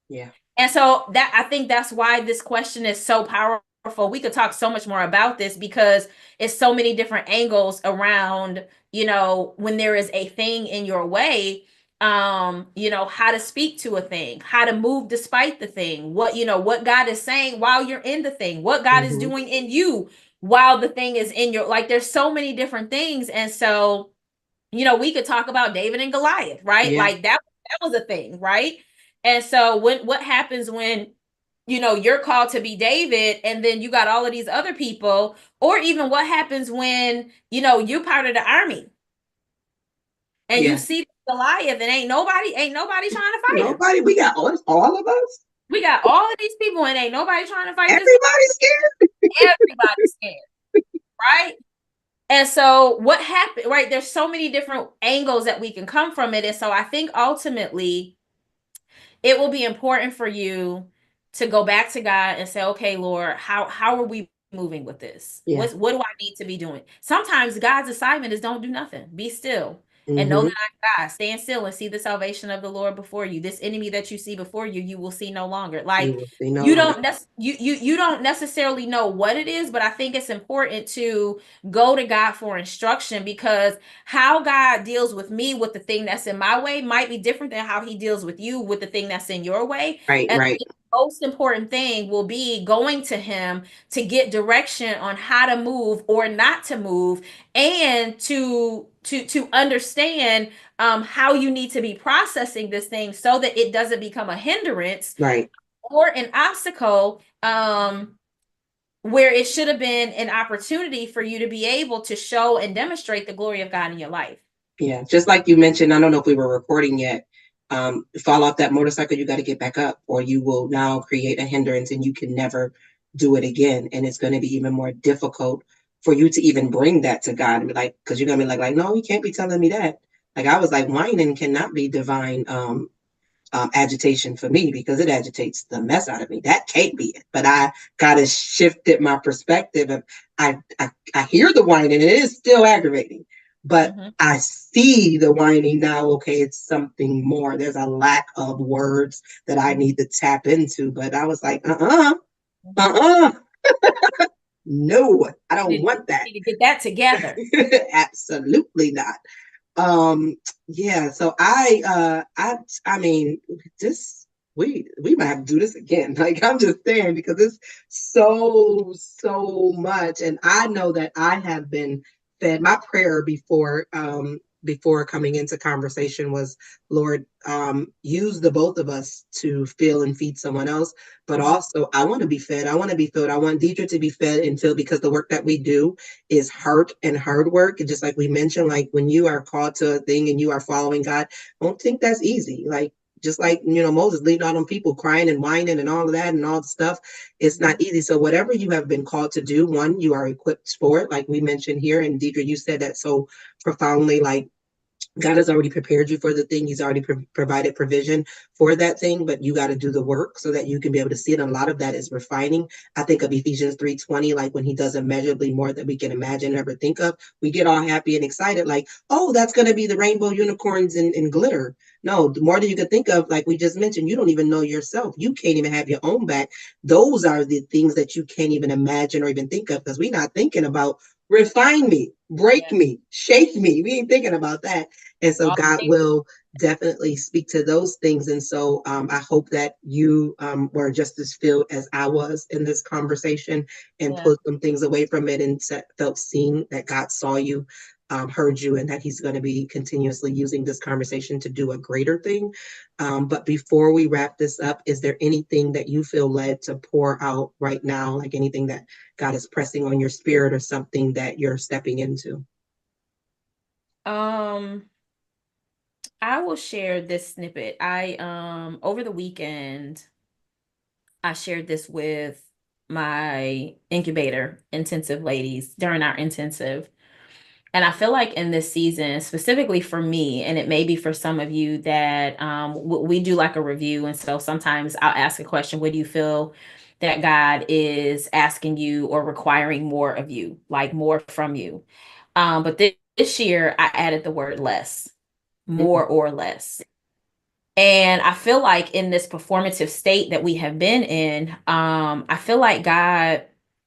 Yeah. And so I think that's why this question is so powerful. We could talk so much more about this because it's so many different angles around, when there is a thing in your way, how to speak to a thing, how to move despite the thing, what God is saying while you're in the thing, what God is doing in you while the thing is in your, like, there's so many different things. And so, we could talk about David and Goliath, right? Yeah. Like that was a thing, right? And so what happens when, you're called to be David and then you got all of these other people, or even what happens when, you're part of the army and you see Goliath and ain't nobody trying to fight him. Nobody. We got all of us. We got all of these people and ain't nobody trying to fight. Everybody's scared. Everybody's scared, right? And so what happened, right? There's so many different angles that we can come from it. And so I think ultimately it will be important for you to go back to God and say, okay, Lord, how are we moving with this? What do I need to be doing? Sometimes God's assignment is don't do nothing. Be still and know that I'm God. Stand still and see the salvation of the Lord before you. This enemy that you see before you, you will see no longer. Like you don't necessarily know what it is, but I think it's important to go to God for instruction, because how God deals with me with the thing that's in my way might be different than how he deals with you with the thing that's in your way. Right. The most important thing will be going to him to get direction on how to move or not to move, and to understand how you need to be processing this thing so that it doesn't become a hindrance, right, or an obstacle, where it should have been an opportunity for you to be able to show and demonstrate the glory of God in your life. Yeah, just like you mentioned, I don't know if we were recording yet. Fall off that motorcycle, you got to get back up, or you will now create a hindrance and you can never do it again. And it's going to be even more difficult for you to even bring that to God and be like, because you're going to be like, no, you can't be telling me that. Like I was like, whining cannot be divine agitation for me, because it agitates the mess out of me. That can't be it. But I got to shifted my perspective. Of I hear the whining and it is still aggravating. but I see the whining now. Okay, it's something more. There's a lack of words that I need to tap into. But I was like, no, I don't want that. Need to get that together. Absolutely not. Yeah, so I mean, this we might have to do this again. Like, I'm just saying, because it's so much. And I know that I have been fed. My prayer before coming into conversation was, Lord, use the both of us to fill and feed someone else. But also, I want to be fed. I want to be filled. I want Detra to be fed and filled, because the work that we do is hard work. And just like we mentioned, like when you are called to a thing and you are following God, I don't think that's easy. Like, just like, Moses leading all them people crying and whining and all of that and all the stuff, it's not easy. So whatever you have been called to do, one, you are equipped for it, like we mentioned here. And Deidre, you said that so profoundly, like, God has already prepared you for the thing. He's already provided provision for that thing, but you got to do the work so that you can be able to see it. And a lot of that is refining. I think of Ephesians 3:20, like when he does immeasurably more than we can imagine or ever think of, we get all happy and excited, like, oh, that's going to be the rainbow unicorns and glitter. No, the more that you can think of, like we just mentioned, you don't even know yourself. You can't even have your own back. Those are the things that you can't even imagine or even think of, because we're not thinking about refine me, break me, shape me. We ain't thinking about that. And so God will definitely speak to those things. And so I hope that you were just as filled as I was in this conversation, and pulled some things away from it, and felt seen, that God saw you, heard you, and that he's going to be continuously using this conversation to do a greater thing. But before we wrap this up, is there anything that you feel led to pour out right now? Like anything that God is pressing on your spirit, or something that you're stepping into? I will share this snippet. I over the weekend, I shared this with my incubator intensive ladies during our intensive. And I feel like in this season, specifically for me, and it may be for some of you, that we do like a review. And so sometimes I'll ask a question: what do you feel that God is asking you or requiring more of you, like more from you? But this year, I added the word less, more or less. And I feel like in this performative state that we have been in, I feel like God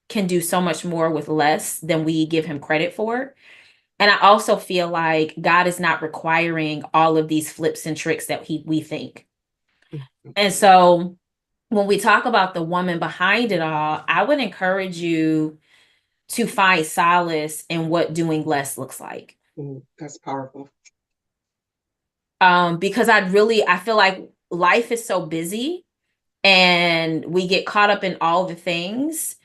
can do so much more with less than we give him credit for. And I also feel like God is not requiring all of these flips and tricks that we think. And so when we talk about the woman behind it all, I would encourage you to find solace in what doing less looks like. That's powerful. Because I feel like life is so busy and we get caught up in all the things.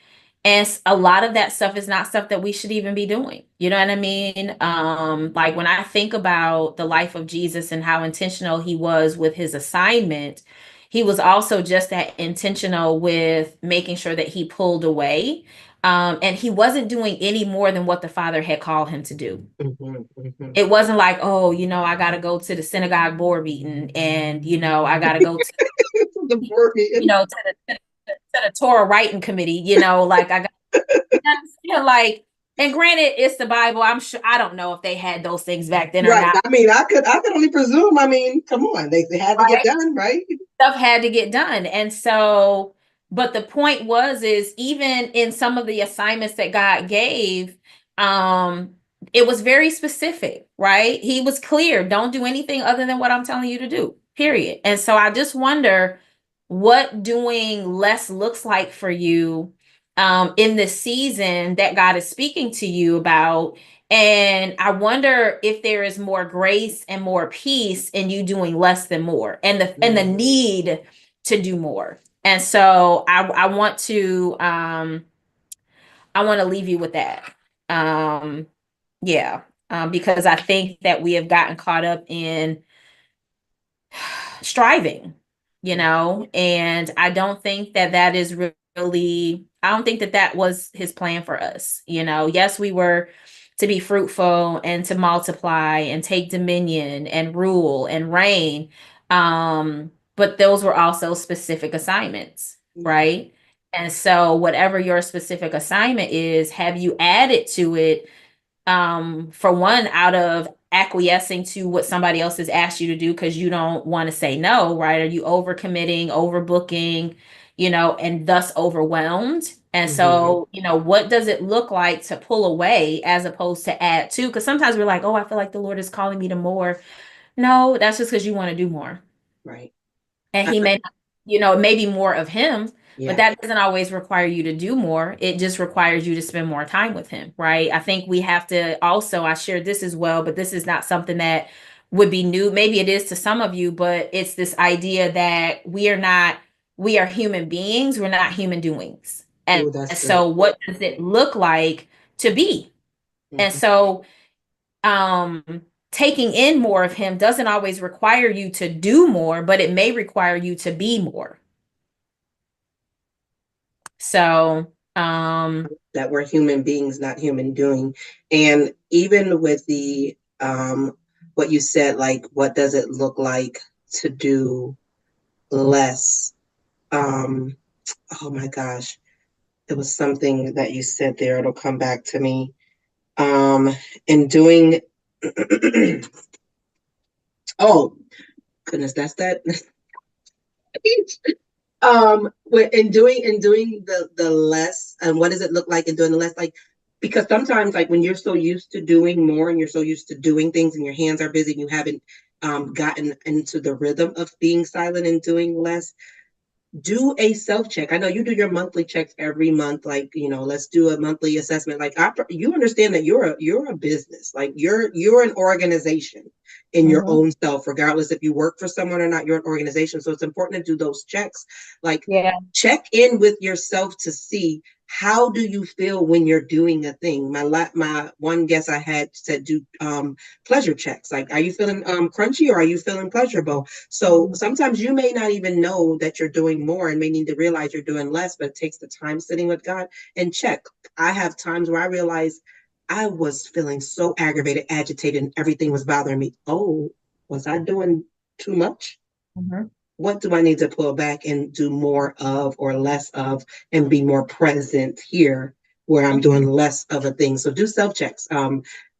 And a lot of that stuff is not stuff that we should even be doing. You know what I mean? Like when I think about the life of Jesus and how intentional he was with his assignment, he was also just that intentional with making sure that he pulled away. And he wasn't doing any more than what the Father had called him to do. It wasn't like, oh, I got to go to the synagogue board meeting, and, I got to go to the board meeting. To the Torah writing committee, like I got, like, and granted, it's the Bible. I'm sure, I don't know if they had those things back then or not. I mean, I could only presume. I mean, come on, they had to get done, right? Stuff had to get done, and so, but the point is even in some of the assignments that God gave, it was very specific, right? He was clear: don't do anything other than what I'm telling you to do. Period. And so I just wonder what doing less looks like for you in this season that God is speaking to you about. And I wonder if there is more grace and more peace in you doing less than more, and the need to do more. And so I want to leave you with that. Because I think that we have gotten caught up in striving, and I don't think that is really, I don't think that was his plan for us. Yes, we were to be fruitful and to multiply and take dominion and rule and reign. But those were also specific assignments, right? And so whatever your specific assignment is, have you added to it For one, out of acquiescing to what somebody else has asked you to do because you don't want to say no, right? Are you overcommitting, overbooking, and thus overwhelmed? And so, what does it look like to pull away as opposed to add to? Because sometimes we're like, oh, I feel like the Lord is calling me to more. No, that's just because you want to do more. Right. And he may not, it may be more of him, but Yeah. that doesn't always require you to do more. It just requires you to spend more time with him, right? I think we have to also, I shared this as well, but this is not something that would be new. Maybe it is to some of you, but it's this idea that we are human beings, we're not human doings. And, Oh, that's and good. so what does it look like to be? And Mm-hmm. so um taking in more of him doesn't always require you to do more, but it may require you to be more. So, That we're human beings, not human doing. And even with the what you said, like what does it look like to do less? Um, oh my gosh, it was something that you said there. It'll come back to me. In doing oh goodness, that's that. In doing the less, and what does it look like in doing the less, like, because sometimes, like, when you're so used to doing more and you're so used to doing things and your hands are busy and you haven't gotten into the rhythm of being silent and doing less, do a self check. I know you do your monthly checks every month. Like, let's do a monthly assessment. Like, you understand that you're a business. Like, you're an organization in your mhm. own self, regardless if you work for someone or not. You're an organization, so it's important to do those checks. Like, Yeah. check in with yourself to see how do you feel when you're doing a thing. My one guest I had said do pleasure checks. Like, are you feeling crunchy or are you feeling pleasurable? So sometimes you may not even know that you're doing more and may need to realize you're doing less, but it takes the time sitting with God and check. I have times where I realize I was feeling so aggravated, agitated, and everything was bothering me. Oh, was I doing too much? Mhm. What do I need to pull back and do more of or less of and be more present here where I'm doing less of a thing? So do self checks. Yeah.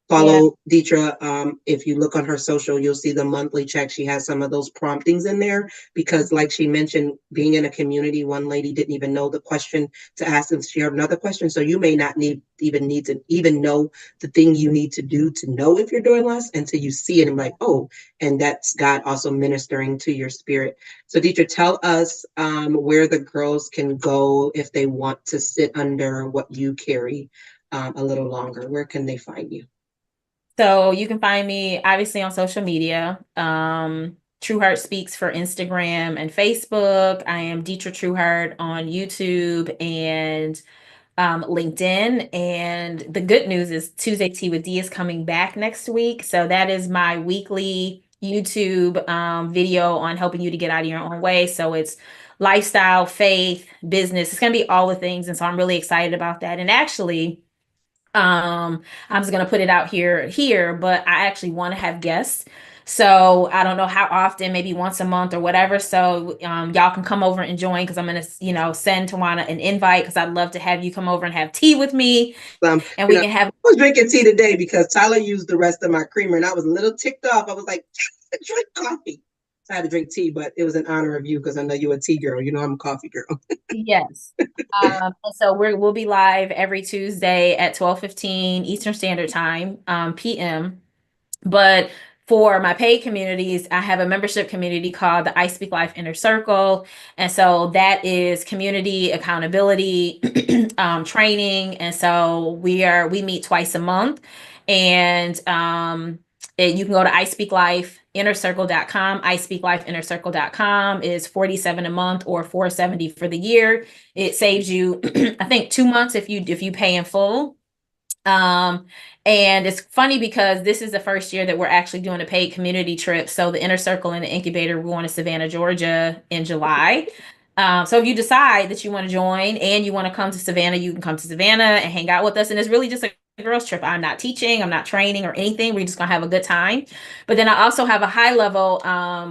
Follow Detra. If you look on her social, you'll see the monthly check. She has some of those promptings in there because, like she mentioned, being in a community, one lady didn't even know the question to ask, and she heard another question. So you may not need to even know the thing you need to do to know if you're doing less until you see it and like, oh, and that's God also ministering to your spirit. So, Detra, tell us where the girls can go if they want to sit under what you carry a little longer. Where can they find you? So you can find me obviously on social media. Trueheart Speaks for Instagram and Facebook. I am Detra Trueheart on YouTube and LinkedIn. And the good news is Tuesday Tea with D is coming back next week. So that is my weekly YouTube video on helping you to get out of your own way. So it's lifestyle, faith, business. It's going to be all the things. And so I'm really excited about that. And actually, I'm just gonna put it out here, but I actually want to have guests. So I don't know how often, maybe once a month or whatever. So y'all can come over and join because I'm gonna, send Tawana an invite because I'd love to have you come over and have tea with me, Um, and you we know, can have. I was drinking tea today because Tyler used the rest of my creamer and I was a little ticked off. I was like, drink coffee. So I had to drink tea, but it was in honor of you because I know you're a tea girl. You know I'm a coffee girl. Yes. And so we'll be live every Tuesday at 12:15 Eastern Standard Time, PM. But for my paid communities, I have a membership community called the I Speak Life Inner Circle. And so that is community accountability, training. And so we meet twice a month. And you can go to ispeaklifeinnercircle.com. Ispeaklifeinnercircle.com is $47 a month or $470 for the year. It saves you, I think, 2 months if you pay in full. And it's funny because this is the first year that we're actually doing a paid community trip. So the Inner Circle and the Incubator, we're going to Savannah, Georgia in July. So if you decide that you want to join and you want to come to Savannah, you can come to Savannah and hang out with us. And it's really just a girls trip. I'm not teaching, I'm not training or anything. We're just gonna have a good time. But then I also have a high level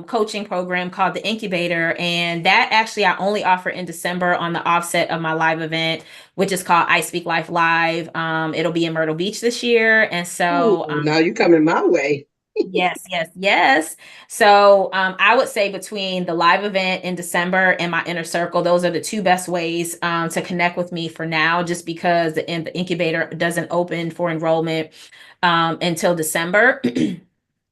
coaching program called the Incubator, and that actually I only offer in December on the offset of my live event, which is called I Speak Life Live. It'll be in Myrtle Beach this year, and so Ooh, now you coming my way. yes, yes, yes. So I would say between the live event in December and my inner circle, those are the two best ways to connect with me for now, just because the incubator doesn't open for enrollment until December.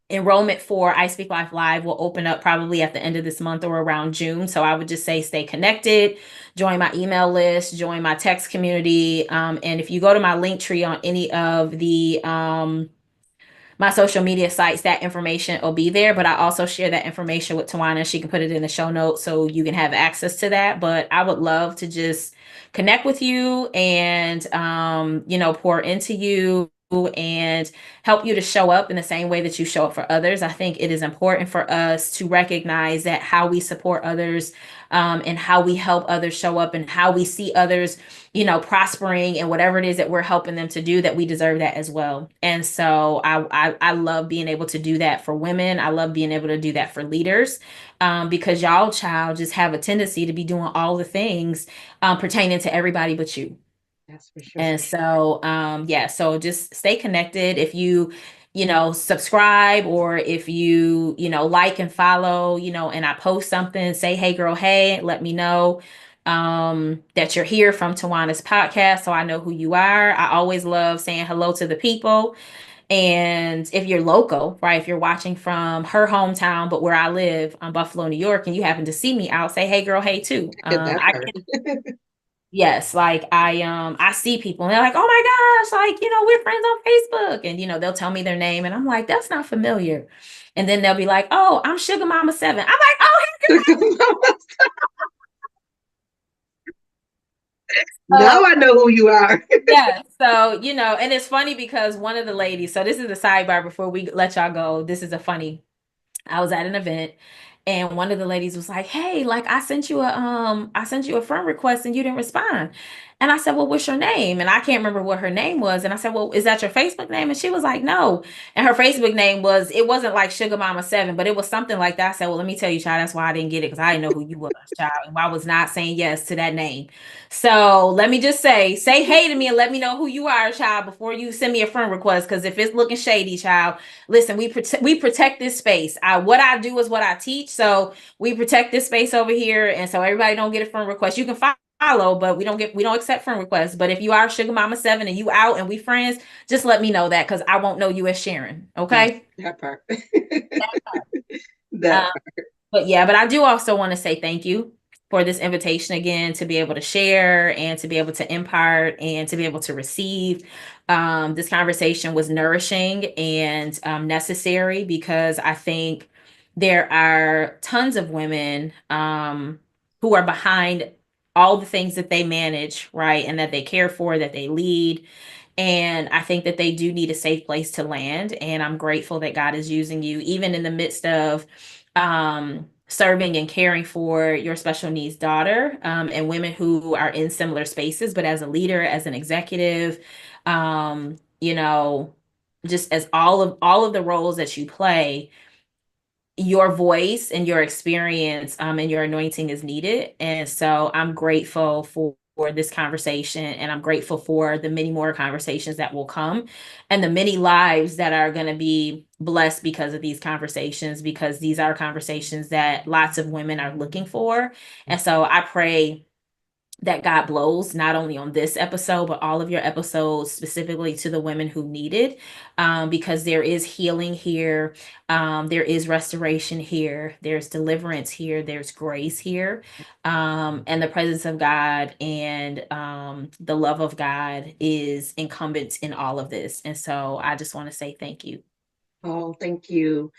Enrollment for I Speak Life Live will open up probably at the end of this month or around June. So I would just say stay connected, join my email list, join my text community. And if you go to my link tree on any of the my social media sites, that information will be there. But I also share that information with Tawana. She can put it in the show notes so you can have access to that. But I would love to just connect with you and, pour into you and help you to show up in the same way that you show up for others. I think it is important for us to recognize that how we support others and how we help others show up and how we see others prospering and whatever it is that we're helping them to do, that we deserve that as well. And so I love being able to do that for women. I love being able to do that for leaders because y'all child just have a tendency to be doing all the things pertaining to everybody but you. That's for sure. And so, so just stay connected. If you, subscribe, or if you, like and follow, and I post something, say, hey girl, hey, let me know that you're here from Tawana's podcast, so I know who you are. I always love saying hello to the people. And if you're local, right, if you're watching from her hometown, but where I live on Buffalo, New York, and you happen to see me out, say, hey girl, hey too. That I part. Yes, like I see people and they're like, "Oh my gosh, like, we're friends on Facebook." And they'll tell me their name and I'm like, "That's not familiar." And then they'll be like, "Oh, I'm Sugar Mama 7." I'm like, "Oh, Now I know who you are. yeah." So, and it's funny because one of the ladies, so this is the sidebar before we let y'all go. This is a funny I was at an event and one of the ladies was like, "Hey, like I sent you a friend request and you didn't respond." And I said, "Well, what's your name?" And I can't remember what her name was. And I said, "Well, is that your Facebook name?" And she was like, "No." And her Facebook name it wasn't like Sugar Mama 7, but it was something like that. I said, "Well, let me tell you, child, that's why I didn't get it, because I didn't know who you was, child. And I was not saying yes to that name." So let me just say hey to me and let me know who you are, child, before you send me a friend request. Because if it's looking shady, child, listen, we protect this space. What I do is what I teach. So we protect this space over here. And so everybody don't get a friend request. You can follow, but we don't accept friend requests. But if you are Sugar Mama 7 and you out and we friends, just let me know that, because I won't know you as Sharon. Okay. That part. That part. That Um, but I do also want to say thank you for this invitation again, to be able to share and to be able to impart and to be able to receive. This conversation was nourishing and necessary, because I think there are tons of women who are behind all the things that they manage, right? And that they care for, that they lead. And I think that they do need a safe place to land. And I'm grateful that God is using you, even in the midst of serving and caring for your special needs daughter, and women who are in similar spaces, but as a leader, as an executive, you know, just as all of the roles that you play, your voice and your experience and your anointing is needed. And so I'm grateful for this conversation, and I'm grateful for the many more conversations that will come, and the many lives that are going to be blessed because of these conversations, because these are conversations that lots of women are looking for. And so I pray that God blows not only on this episode, but all of your episodes, specifically to the women who need it, because there is healing here. There is restoration here. There's deliverance here. There's grace here. And the presence of God and the love of God is incumbent in all of this. And so I just want to say thank you. Oh, thank you.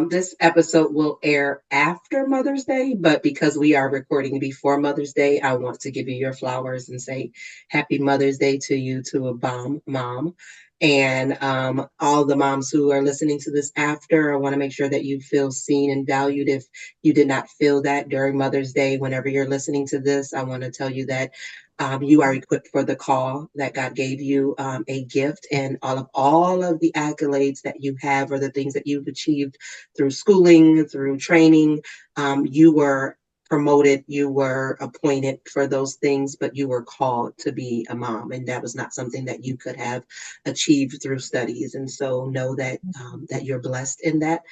This episode will air after Mother's Day, but because we are recording before Mother's Day, I want to give you your flowers and say Happy Mother's Day to you, to a bomb mom. And all the moms who are listening to this after, I want to make sure that you feel seen and valued. If you did not feel that during Mother's Day, whenever you're listening to this, I want to tell you that You are equipped for the call that God gave you, a gift, and all of the accolades that you have, or the things that you've achieved through schooling, through training. You were promoted, you were appointed for those things, but you were called to be a mom, and that was not something that you could have achieved through studies. And so know that that you're blessed in that.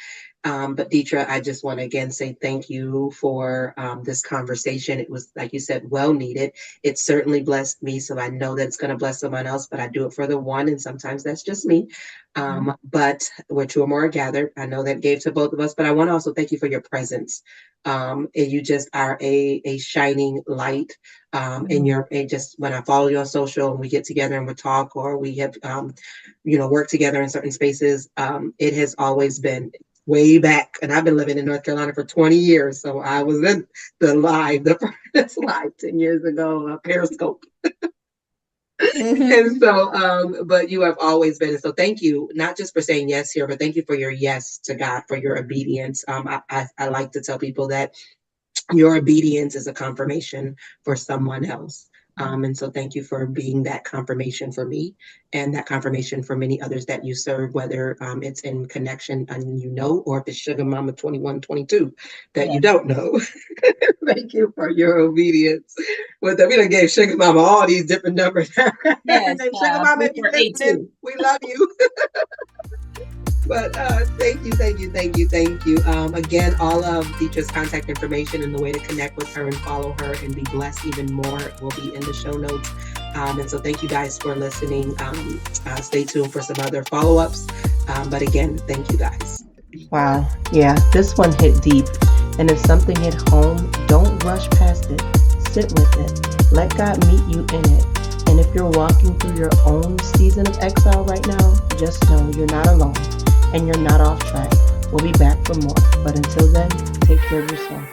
But Detra, I just want to again say thank you for this conversation. It was, like you said, well needed. It certainly blessed me. So I know that it's going to bless someone else, but I do it for the one. And sometimes that's just me. But where two or more are gathered, I know that gave to both of us. But I want to also thank you for your presence. And you just are a shining light. And you're just, when I follow you on social and we get together and we talk, or we have, work together in certain spaces, it has always been way back, and I've been living in North Carolina for 20 years. So I was in the first live 10 years ago, Periscope. And so, but you have always been. And so thank you, not just for saying yes here, but thank you for your yes to God, for your obedience. I like to tell people that your obedience is a confirmation for someone else. And so thank you for being that confirmation for me, and that confirmation for many others that you serve, whether it's in connection and or if it's Sugar Mama 21, 22 that you don't know. Thank you for your obedience. We done gave Sugar Mama all these different numbers. Yes, Sugar Mama, if you're listening, we love you. But thank you. Again, all of Detra's contact information and the way to connect with her and follow her and be blessed even more will be in the show notes. And so thank you guys for listening. Stay tuned for some other follow-ups. But again, thank you guys. Wow. Yeah, this one hit deep. And if something hit home, don't rush past it. Sit with it. Let God meet you in it. And if you're walking through your own season of exile right now, just know you're not alone and you're not off track. We'll be back for more. But until then, take care of yourself.